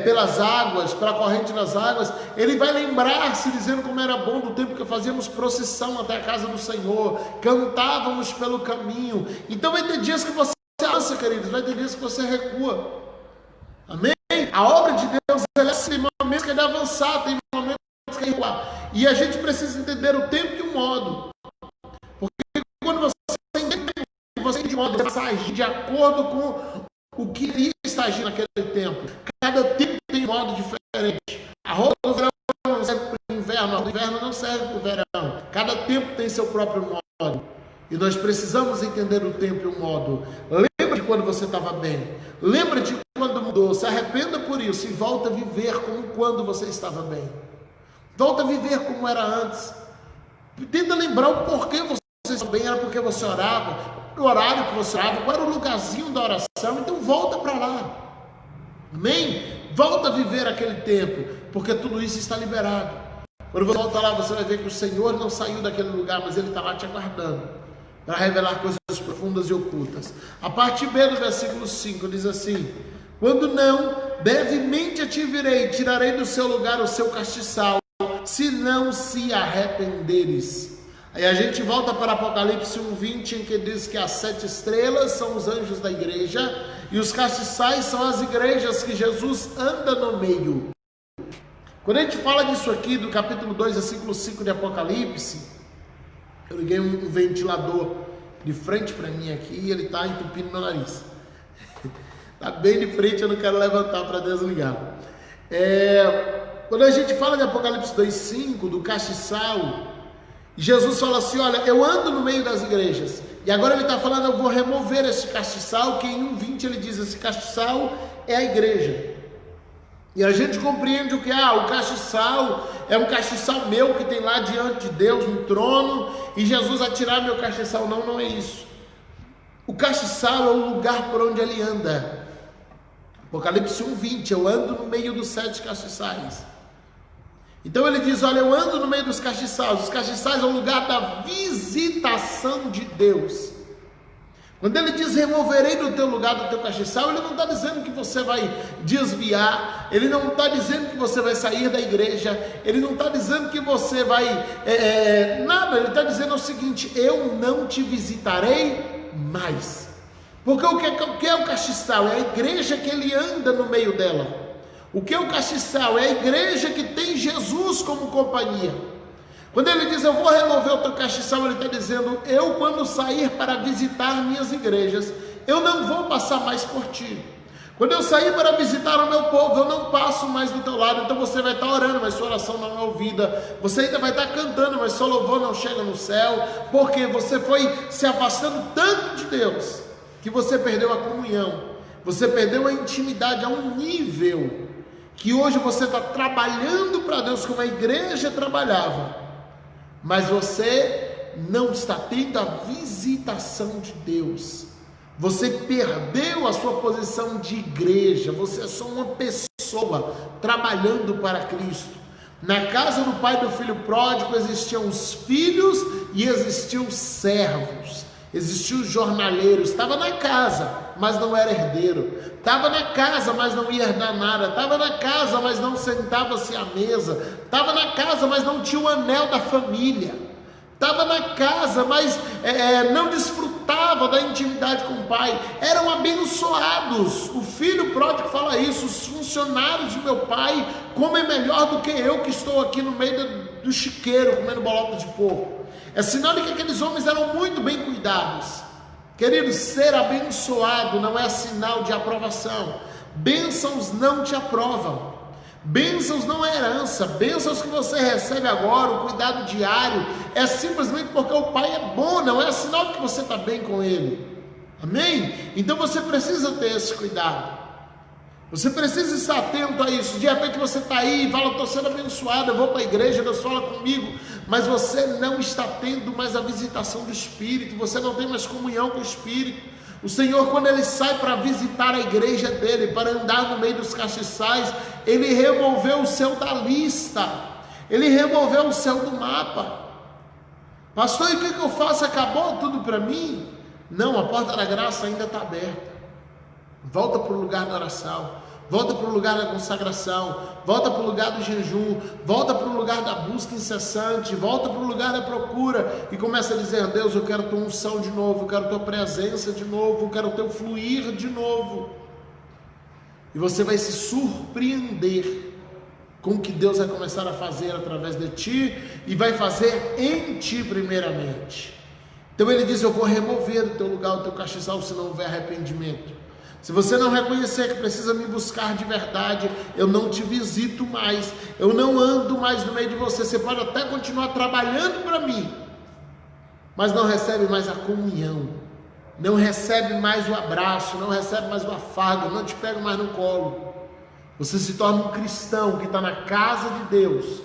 pelas águas, pela corrente das águas. Ele vai lembrar-se dizendo como era bom do tempo que fazíamos procissão até a casa do Senhor, cantávamos pelo caminho. Então vai ter dias que você avança, queridos, vai ter dias que você recua. Amém? A obra de Deus, ela é assim, tem momentos que é de avançar, tem momentos que é de recuar. E a gente precisa entender o tempo e o modo. Porque quando você entende o modo, você agir de acordo com o que iria estar agindo naquele tempo. Cada tempo tem um modo diferente. A roupa do verão não serve para o inverno, o inverno não serve para o verão. Cada tempo tem seu próprio modo. E nós precisamos entender o tempo e o modo. Lembra de quando você estava bem. Lembra de quando mudou. Se arrependa por isso e volta a viver como quando você estava bem. Volta a viver como era antes. Tenta lembrar o porquê você estava bem. Era porque você orava, o horário que você orava, qual era o lugarzinho da oração. Então volta para lá. Amém? Volta a viver aquele tempo, porque tudo isso está liberado. Quando você volta lá, você vai ver que o Senhor não saiu daquele lugar, mas Ele está lá te aguardando para revelar coisas profundas e ocultas. A parte B do versículo 5 diz assim: quando não, brevemente a te virei, tirarei do seu lugar o seu castiçal, se não se arrependeres. Aí a gente volta para Apocalipse 1:20, em que diz que as 7 estrelas são os anjos da igreja e os castiçais são as igrejas que Jesus anda no meio. Quando a gente fala disso aqui, do capítulo 2, versículo 5 de Apocalipse, eu liguei um ventilador de frente para mim aqui e ele está entupindo meu nariz. Está bem de frente, eu não quero levantar para desligar. Quando a gente fala de Apocalipse 2:5, do castiçal, Jesus fala assim: olha, eu ando no meio das igrejas. E agora ele está falando, eu vou remover esse castiçal, que em 1:20 ele diz, esse castiçal é a igreja. E a gente compreende o que é, o castiçal é um castiçal meu que tem lá diante de Deus no trono, e Jesus vai tirar meu castiçal. Não, não é isso. O castiçal é o lugar por onde ele anda. Apocalipse 1:20, eu ando no meio dos 7 castiçais. Então ele diz, olha, eu ando no meio dos castiçais. Os castiçais é o lugar da visitação de Deus. Quando ele diz, removerei do teu lugar, do teu castiçal, ele não está dizendo que você vai desviar, ele não está dizendo que você vai sair da igreja, ele não está dizendo que você vai, nada, ele está dizendo o seguinte: eu não te visitarei mais. Porque o que é o castiçal? É a igreja que ele anda no meio dela. O que é o castiçal? É a igreja que tem Jesus como companhia. Quando ele diz, eu vou remover o teu castiçal, ele está dizendo, eu quando sair para visitar minhas igrejas, eu não vou passar mais por ti. Quando eu sair para visitar o meu povo, eu não passo mais do teu lado. Então você vai estar orando, mas sua oração não é ouvida. Você ainda vai estar cantando, mas seu louvor não chega no céu. Porque você foi se afastando tanto de Deus, que você perdeu a comunhão. Você perdeu a intimidade a um nível que hoje você está trabalhando para Deus como a igreja trabalhava, mas você não está tendo a visitação de Deus. Você perdeu a sua posição de igreja. Você é só uma pessoa trabalhando para Cristo. Na casa do pai do filho pródigo existiam os filhos e existiam os servos. Existiam os jornaleiros. Estava na casa, mas não era herdeiro. Estava na casa, mas não ia herdar nada. Estava na casa, mas não sentava-se à mesa. Estava na casa, mas não tinha o anel da família. Estava na casa, mas não desfrutava da intimidade com o pai. Eram abençoados. O filho pródigo fala isso: os funcionários de meu pai comem melhor do que eu, que estou aqui no meio do chiqueiro comendo bolota de porco. É sinal de que aqueles homens eram muito bem cuidados. Queridos, ser abençoado não é sinal de aprovação. Bênçãos não te aprovam. Bênçãos não é herança. Bênçãos que você recebe agora, o cuidado diário, é simplesmente porque o pai é bom, não é sinal de que você está bem com ele. Amém? Então você precisa ter esse cuidado. Você precisa estar atento a isso. De repente você está aí e fala, estou sendo abençoado, eu vou para a igreja, Deus fala comigo, mas você não está tendo mais a visitação do Espírito, você não tem mais comunhão com o Espírito. O Senhor, quando ele sai para visitar a igreja dele, para andar no meio dos castiçais, ele removeu o céu da lista, ele removeu o céu do mapa. Pastor, e o que eu faço? Acabou tudo para mim? Não, a porta da graça ainda está aberta. Volta para o lugar da oração, volta para o lugar da consagração, volta para o lugar do jejum, volta para o lugar da busca incessante, volta para o lugar da procura e começa a dizer: Deus, eu quero tua unção de novo, eu quero tua presença de novo, eu quero teu fluir de novo. E você vai se surpreender com o que Deus vai começar a fazer através de ti e vai fazer em ti primeiramente. Então ele diz: eu vou remover do teu lugar o teu castiçal se não houver arrependimento. Se você não reconhecer que precisa me buscar de verdade, eu não te visito mais, eu não ando mais no meio de você. Você pode até continuar trabalhando para mim, mas não recebe mais a comunhão, não recebe mais o abraço, não recebe mais o afago, não te pega mais no colo. Você se torna um cristão que está na casa de Deus,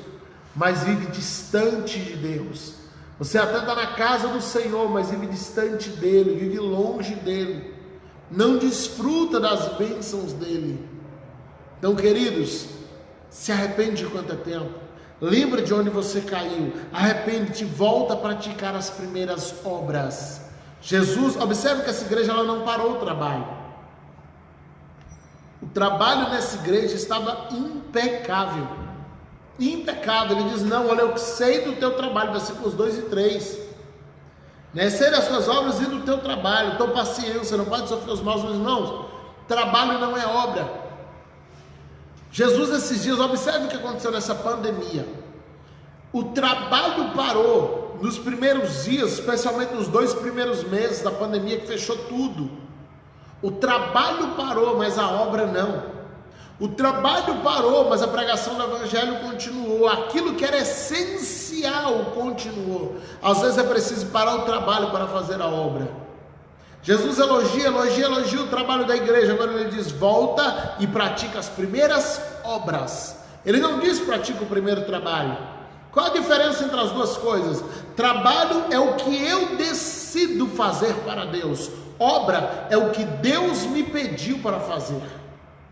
mas vive distante de Deus. Você até está na casa do Senhor, mas vive distante dele, vive longe dele. Não desfruta das bênçãos dele. Então, queridos, se arrepende de quanto é tempo. Lembra de onde você caiu. Arrepende-te, volta a praticar as primeiras obras. Jesus, observe que essa igreja ela não parou o trabalho. O trabalho nessa igreja estava impecável. impecável. Ele diz, não, olha, eu sei do teu trabalho, versículos 2 e 3. Sei das suas obras e do teu trabalho, tua paciência, não pode sofrer os maus, meus irmãos. Trabalho não é obra. Jesus, esses dias, observe o que aconteceu nessa pandemia. O trabalho parou nos primeiros dias, especialmente nos 2 primeiros meses da pandemia, que fechou tudo. O trabalho parou, mas a obra não. O trabalho parou, mas a pregação do evangelho continuou. Aquilo que era essencial continuou. Às vezes é preciso parar o trabalho para fazer a obra. Jesus elogia o trabalho da igreja. Agora ele diz, volta e pratica as primeiras obras. Ele não diz pratica o primeiro trabalho. Qual a diferença entre as duas coisas? Trabalho é o que eu decido fazer para Deus. Obra é o que Deus me pediu para fazer.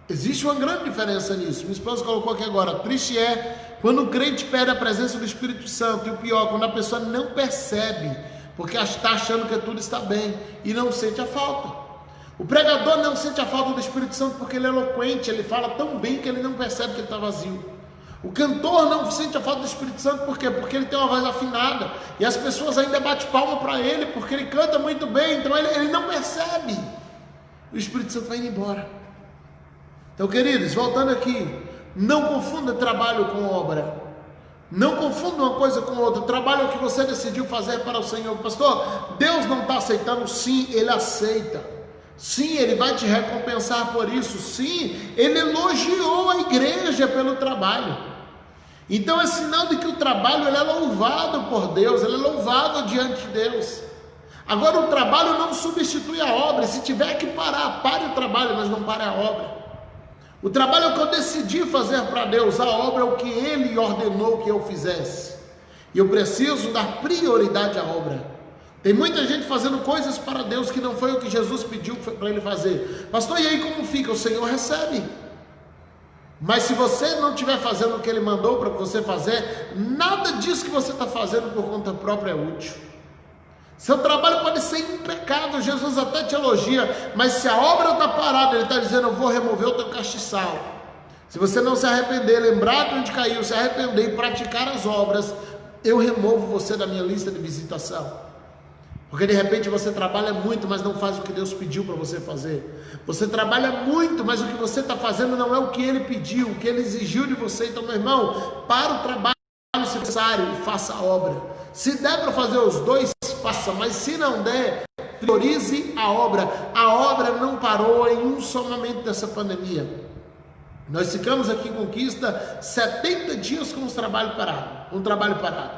Existe uma grande diferença nisso. Minha esposa colocou aqui agora, triste é quando o crente perde a presença do Espírito Santo. E o pior, quando a pessoa não percebe, porque está achando que tudo está bem e não sente a falta. O pregador não sente a falta do Espírito Santo porque ele é eloquente, ele fala tão bem que ele não percebe que ele está vazio. O cantor não sente a falta do Espírito Santo por quê? Porque ele tem uma voz afinada e as pessoas ainda batem palma para ele porque ele canta muito bem, então ele não percebe. O Espírito Santo vai indo embora. Então, queridos, voltando aqui, não confunda trabalho com obra. Não confunda uma coisa com outra. Trabalho é o que você decidiu fazer para o Senhor. Pastor, Deus não está aceitando? Sim, Ele aceita. Sim, Ele vai te recompensar por isso. Sim, Ele elogiou a igreja pelo trabalho. Então é sinal de que o trabalho ele é louvado por Deus, ele é louvado diante de Deus. Agora o trabalho não substitui a obra. Se tiver que parar, pare o trabalho, mas não pare a obra. O trabalho é o que eu decidi fazer para Deus, a obra é o que Ele ordenou que eu fizesse. E eu preciso dar prioridade à obra. Tem muita gente fazendo coisas para Deus que não foi o que Jesus pediu para ele fazer. Pastor, e aí como fica? O Senhor recebe. Mas se você não estiver fazendo o que Ele mandou para você fazer, nada disso que você está fazendo por conta própria é útil. Seu trabalho pode ser impecável, Jesus até te elogia, mas se a obra está parada, Ele está dizendo, eu vou remover o teu castiçal. Se você não se arrepender, lembrar de onde caiu, se arrepender e praticar as obras, eu removo você da minha lista de visitação. Porque de repente você trabalha muito, mas não faz o que Deus pediu para você fazer. Você trabalha muito, mas o que você está fazendo não é o que Ele pediu, o que Ele exigiu de você. Então, meu irmão, para o trabalho necessário e faça a obra. Se der para fazer os dois, faça, mas se não der, priorize a obra. A obra não parou em um só momento dessa pandemia. Nós ficamos aqui em Conquista 70 dias com o trabalho parado.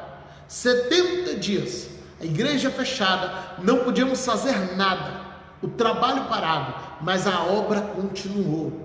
70 dias. A igreja fechada, não podíamos fazer nada. O trabalho parado, mas a obra continuou.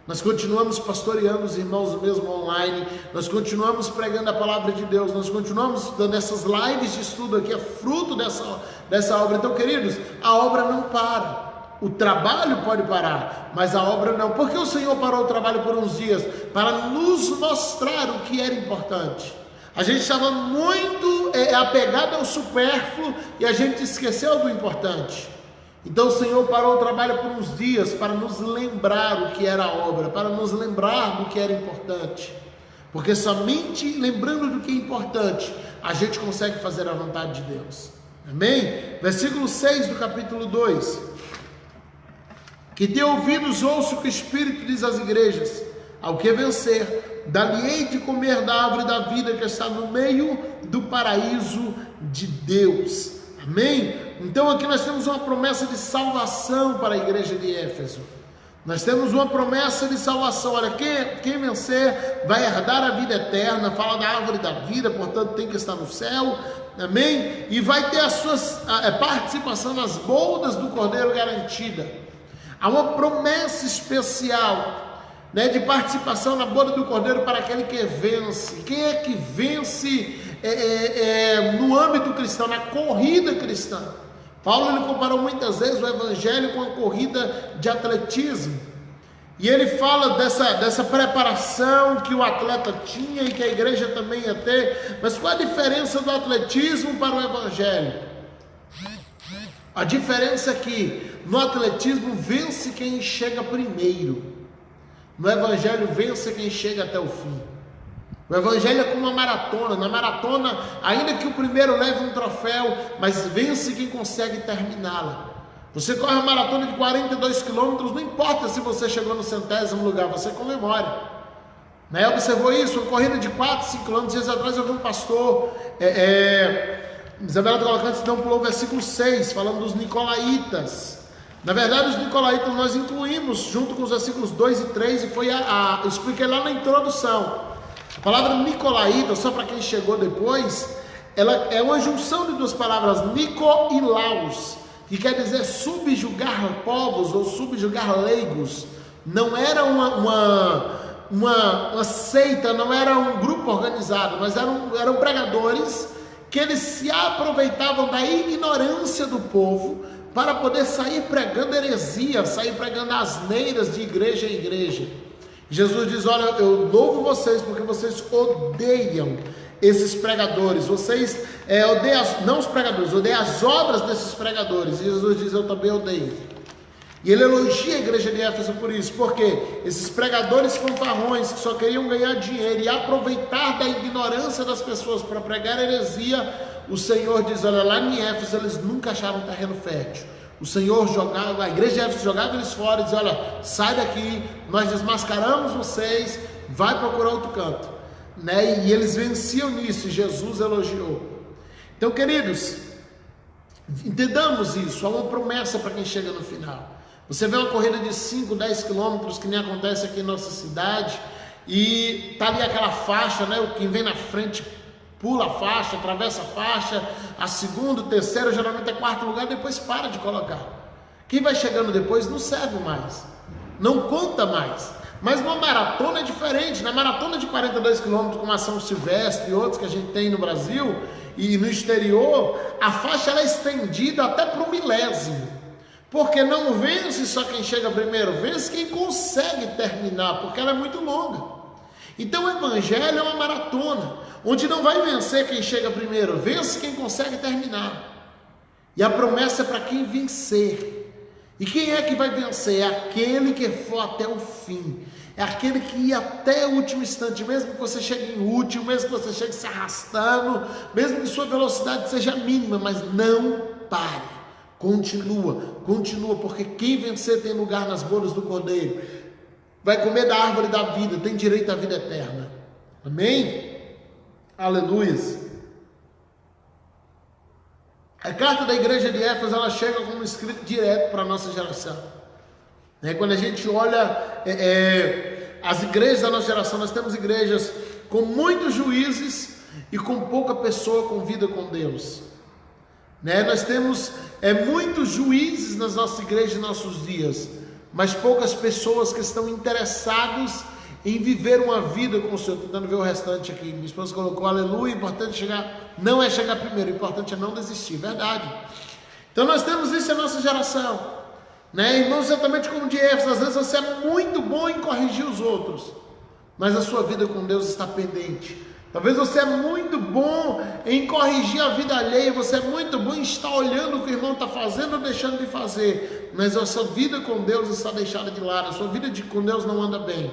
Nós continuamos pastoreando os irmãos do mesmo online, nós continuamos pregando a palavra de Deus, nós continuamos dando essas lives de estudo aqui, é fruto dessa obra. Então, queridos, a obra não para. O trabalho pode parar, mas a obra não. Por que o Senhor parou o trabalho por uns dias? Para nos mostrar o que era importante. A gente estava muito apegado ao supérfluo e a gente esqueceu do importante. Então o Senhor parou o trabalho por uns dias para nos lembrar o que era a obra, para nos lembrar do que era importante. Porque somente lembrando do que é importante, a gente consegue fazer a vontade de Deus. Amém? Versículo 6 do capítulo 2. Que dê ouvidos, ouça o que o Espírito diz às igrejas. Ao que vencer, dar-lhe-ei de comer da árvore da vida que está no meio do paraíso de Deus. Amém? Então aqui nós temos uma promessa de salvação para a igreja de Éfeso. Nós temos uma promessa de salvação. Olha, quem vencer vai herdar a vida eterna. Fala da árvore da vida, portanto tem que estar no céu. Amém? E vai ter a sua participação nas bodas do Cordeiro garantida. Há uma promessa especial, de participação na boda do Cordeiro para aquele que vence. Quem é que vence no âmbito cristão, na corrida cristã? Paulo ele comparou muitas vezes o evangelho com a corrida de atletismo. E ele fala dessa preparação que o atleta tinha e que a igreja também ia ter. Mas qual a diferença do atletismo para o evangelho? A diferença é que no atletismo vence quem chega primeiro. No evangelho vence quem chega até o fim. O evangelho é como uma maratona. Na maratona, ainda que o primeiro leve um troféu, mas vence quem consegue terminá-la. Você corre uma maratona de 42 quilômetros, não importa se você chegou no 100º lugar, você comemora. Né? Observou isso? Uma corrida de 4, 5 quilômetros. Dias atrás eu vi um pastor, Isabela Cavalcante, não pulou o versículo 6, falando dos nicolaítas. Na verdade, os nicolaítas nós incluímos junto com os versículos 2 e 3, e eu expliquei lá na introdução. A palavra nicolaíta, só para quem chegou depois, ela é uma junção de duas palavras, nico e laus, que quer dizer subjugar povos ou subjugar leigos. Não era uma seita, não era um grupo organizado, mas eram pregadores que eles se aproveitavam da ignorância do povo para poder sair pregando heresia, sair pregando asneiras de igreja em igreja. Jesus diz: olha, eu louvo vocês porque vocês odeiam esses pregadores, vocês odeiam, não os pregadores, odeiam as obras desses pregadores. E Jesus diz: eu também odeio. E ele elogia a igreja de Éfeso por isso, porque esses pregadores fanfarrões que só queriam ganhar dinheiro e aproveitar da ignorância das pessoas para pregar heresia, o Senhor diz: olha, lá em Éfeso eles nunca acharam terreno fértil. O Senhor jogava, a igreja de Éfeso jogava eles fora e dizia: olha, sai daqui, nós desmascaramos vocês, vai procurar outro canto. Né? E eles venciam nisso, e Jesus elogiou. Então, queridos, entendamos isso, há uma promessa para quem chega no final. Você vê uma corrida de 5, 10 quilômetros, que nem acontece aqui em nossa cidade, e tá ali aquela faixa, né? Quem vem na frente pula a faixa, atravessa a faixa, a segundo, terceiro, geralmente é quarto lugar, depois para de colocar. Quem vai chegando depois não serve mais, não conta mais. Mas uma maratona é diferente. Na maratona de 42 quilômetros, como a São Silvestre e outros que a gente tem no Brasil e no exterior, a faixa ela é estendida até para o milésimo. Porque não vence só quem chega primeiro, vence quem consegue terminar, porque ela é muito longa. Então o evangelho é uma maratona, onde não vai vencer quem chega primeiro, vence quem consegue terminar. E a promessa é para quem vencer. E quem é que vai vencer? É aquele que for até o fim. É aquele que ir até o último instante, mesmo que você chegue em último, mesmo que você chegue se arrastando, mesmo que sua velocidade seja mínima, mas não pare. Continua, porque quem vencer tem lugar nas bodas do Cordeiro, vai comer da árvore da vida, tem direito à vida eterna. Amém? Aleluia. A carta da igreja de Éfeso, ela chega como escrito direto para a nossa geração. Quando a gente olha as igrejas da nossa geração, nós temos igrejas com muitos juízes e com pouca pessoa com vida com Deus. Nós temos muitos juízes nas nossas igrejas em nossos dias, mas poucas pessoas que estão interessados em viver uma vida com o Senhor. Tentando ver o restante aqui. Minha esposa colocou aleluia. Importante chegar, não é chegar primeiro, o importante é não desistir, verdade. Então nós temos isso na nossa geração, irmãos, exatamente como de Éfeso. Às vezes você é muito bom em corrigir os outros, mas a sua vida com Deus está pendente. Talvez você é muito bom em corrigir a vida alheia, você é muito bom em estar olhando o que o irmão está fazendo ou deixando de fazer, mas a sua vida com Deus está deixada de lado, a sua vida com Deus não anda bem.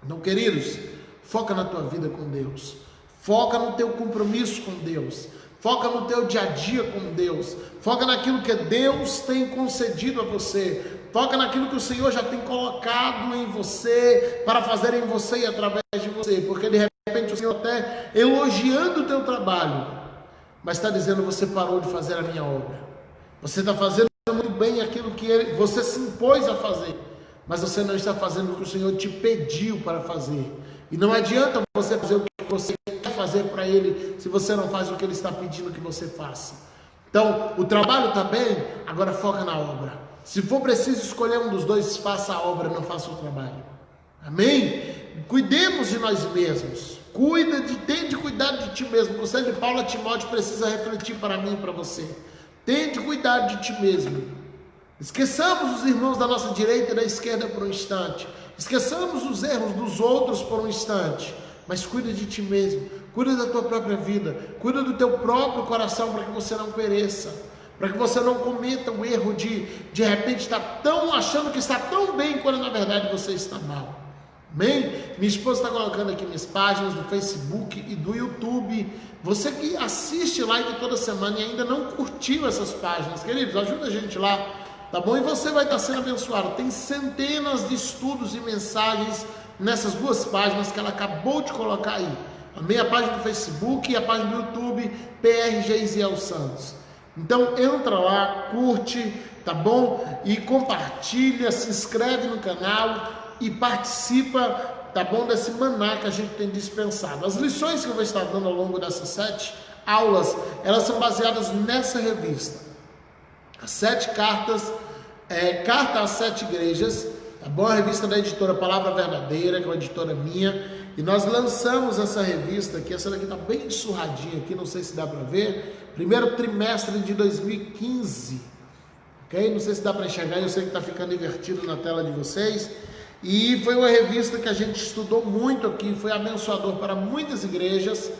Então, queridos, foca na tua vida com Deus, foca no teu compromisso com Deus, foca no teu dia a dia com Deus, foca naquilo que Deus tem concedido a você, foca naquilo que o Senhor já tem colocado em você, para fazer em você e através de você, porque de repente o Senhor até elogiando o teu trabalho, mas está dizendo: você parou de fazer a minha obra, você está fazendo muito bem aquilo que você se impôs a fazer, mas você não está fazendo o que o Senhor te pediu para fazer. E não adianta você fazer o que você quer fazer para Ele, se você não faz o que Ele está pedindo que você faça. Então, o trabalho está bem, agora foca na obra. Se for preciso escolher um dos dois, faça a obra, não faça o trabalho. Amém? Cuidemos de nós mesmos. Tende cuidar de ti mesmo. O conselho de Paulo a Timóteo precisa refletir para mim e para você. Tende cuidar de ti mesmo. Esqueçamos os irmãos da nossa direita e da esquerda por um instante. Esqueçamos os erros dos outros por um instante. Mas cuida de ti mesmo. Cuida da tua própria vida. Cuida do teu próprio coração, para que você não pereça. Para que você não cometa o erro de repente estar achando que está tão bem, quando na verdade você está mal. Amém? Minha esposa está colocando aqui minhas páginas do Facebook e do YouTube. Você que assiste live toda semana e ainda não curtiu essas páginas, queridos, ajuda a gente lá, tá bom? E você vai estar sendo abençoado. Tem centenas de estudos e mensagens nessas duas páginas que ela acabou de colocar aí. Amém? A página do Facebook e a página do YouTube, PR Geisiel Santos. Então entra lá, curte, tá bom? E compartilha, se inscreve no canal e participa, tá bom, desse maná que a gente tem dispensado. As lições que eu vou estar dando ao longo dessas 7 aulas, elas são baseadas nessa revista. As 7 cartas, Carta às 7 Igrejas, tá bom? A revista da editora Palavra Verdadeira, que é uma editora minha, e nós lançamos essa revista aqui, essa daqui tá bem surradinha aqui, não sei se dá para ver, primeiro trimestre de 2015, ok? Não sei se dá para enxergar, eu sei que tá ficando invertido na tela de vocês. E foi uma revista que a gente estudou muito aqui, foi abençoador para muitas igrejas.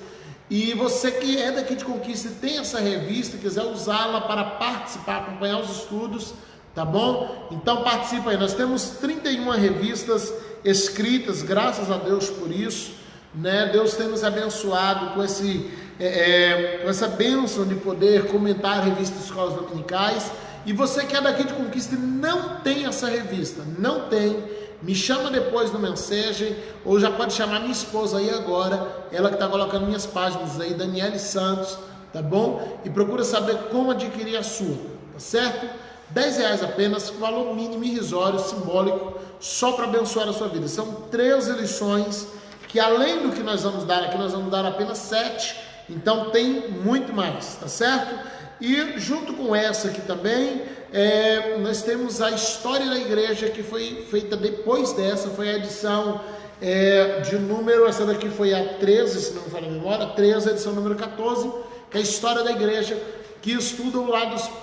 E você que é daqui de Conquista e tem essa revista, quiser usá-la para participar, acompanhar os estudos, tá bom? Então participa aí. Nós temos 31 revistas escritas, graças a Deus por isso, né? Deus tem nos abençoado com essa bênção de poder comentar revistas de escolas dominicais. E você que é daqui de Conquista e não tem essa revista, não tem, me chama depois no Mensagem, ou já pode chamar minha esposa aí agora, ela que está colocando minhas páginas aí, Daniele Santos, tá bom? E procura saber como adquirir a sua, tá certo? R$10 apenas, valor mínimo irrisório, simbólico, só para abençoar a sua vida. São 13 lições, que além do que nós vamos dar aqui, nós vamos dar apenas 7, então tem muito mais, tá certo? E junto com essa aqui também, nós temos a História da Igreja, que foi feita depois dessa, foi a edição de número, essa daqui foi a 13, se não me falha a memória, 13, a edição número 14, que é a História da Igreja, que estuda o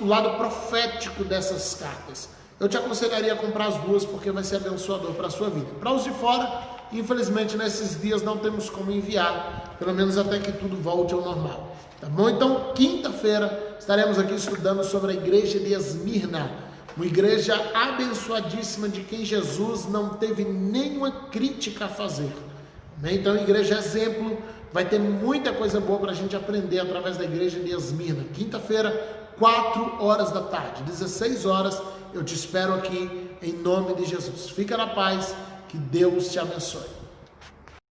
lado profético dessas cartas. Eu te aconselharia a comprar as duas, porque vai ser abençoador para a sua vida. Para os de fora, infelizmente nesses dias não temos como enviar, pelo menos até que tudo volte ao normal. Tá bom? Então, quinta-feira, estaremos aqui estudando sobre a igreja de Esmirna, uma igreja abençoadíssima de quem Jesus não teve nenhuma crítica a fazer. Então, a igreja exemplo, vai ter muita coisa boa para a gente aprender através da igreja de Esmirna. Quinta-feira, 4 horas da tarde, 16 horas, eu te espero aqui em nome de Jesus. Fica na paz, que Deus te abençoe.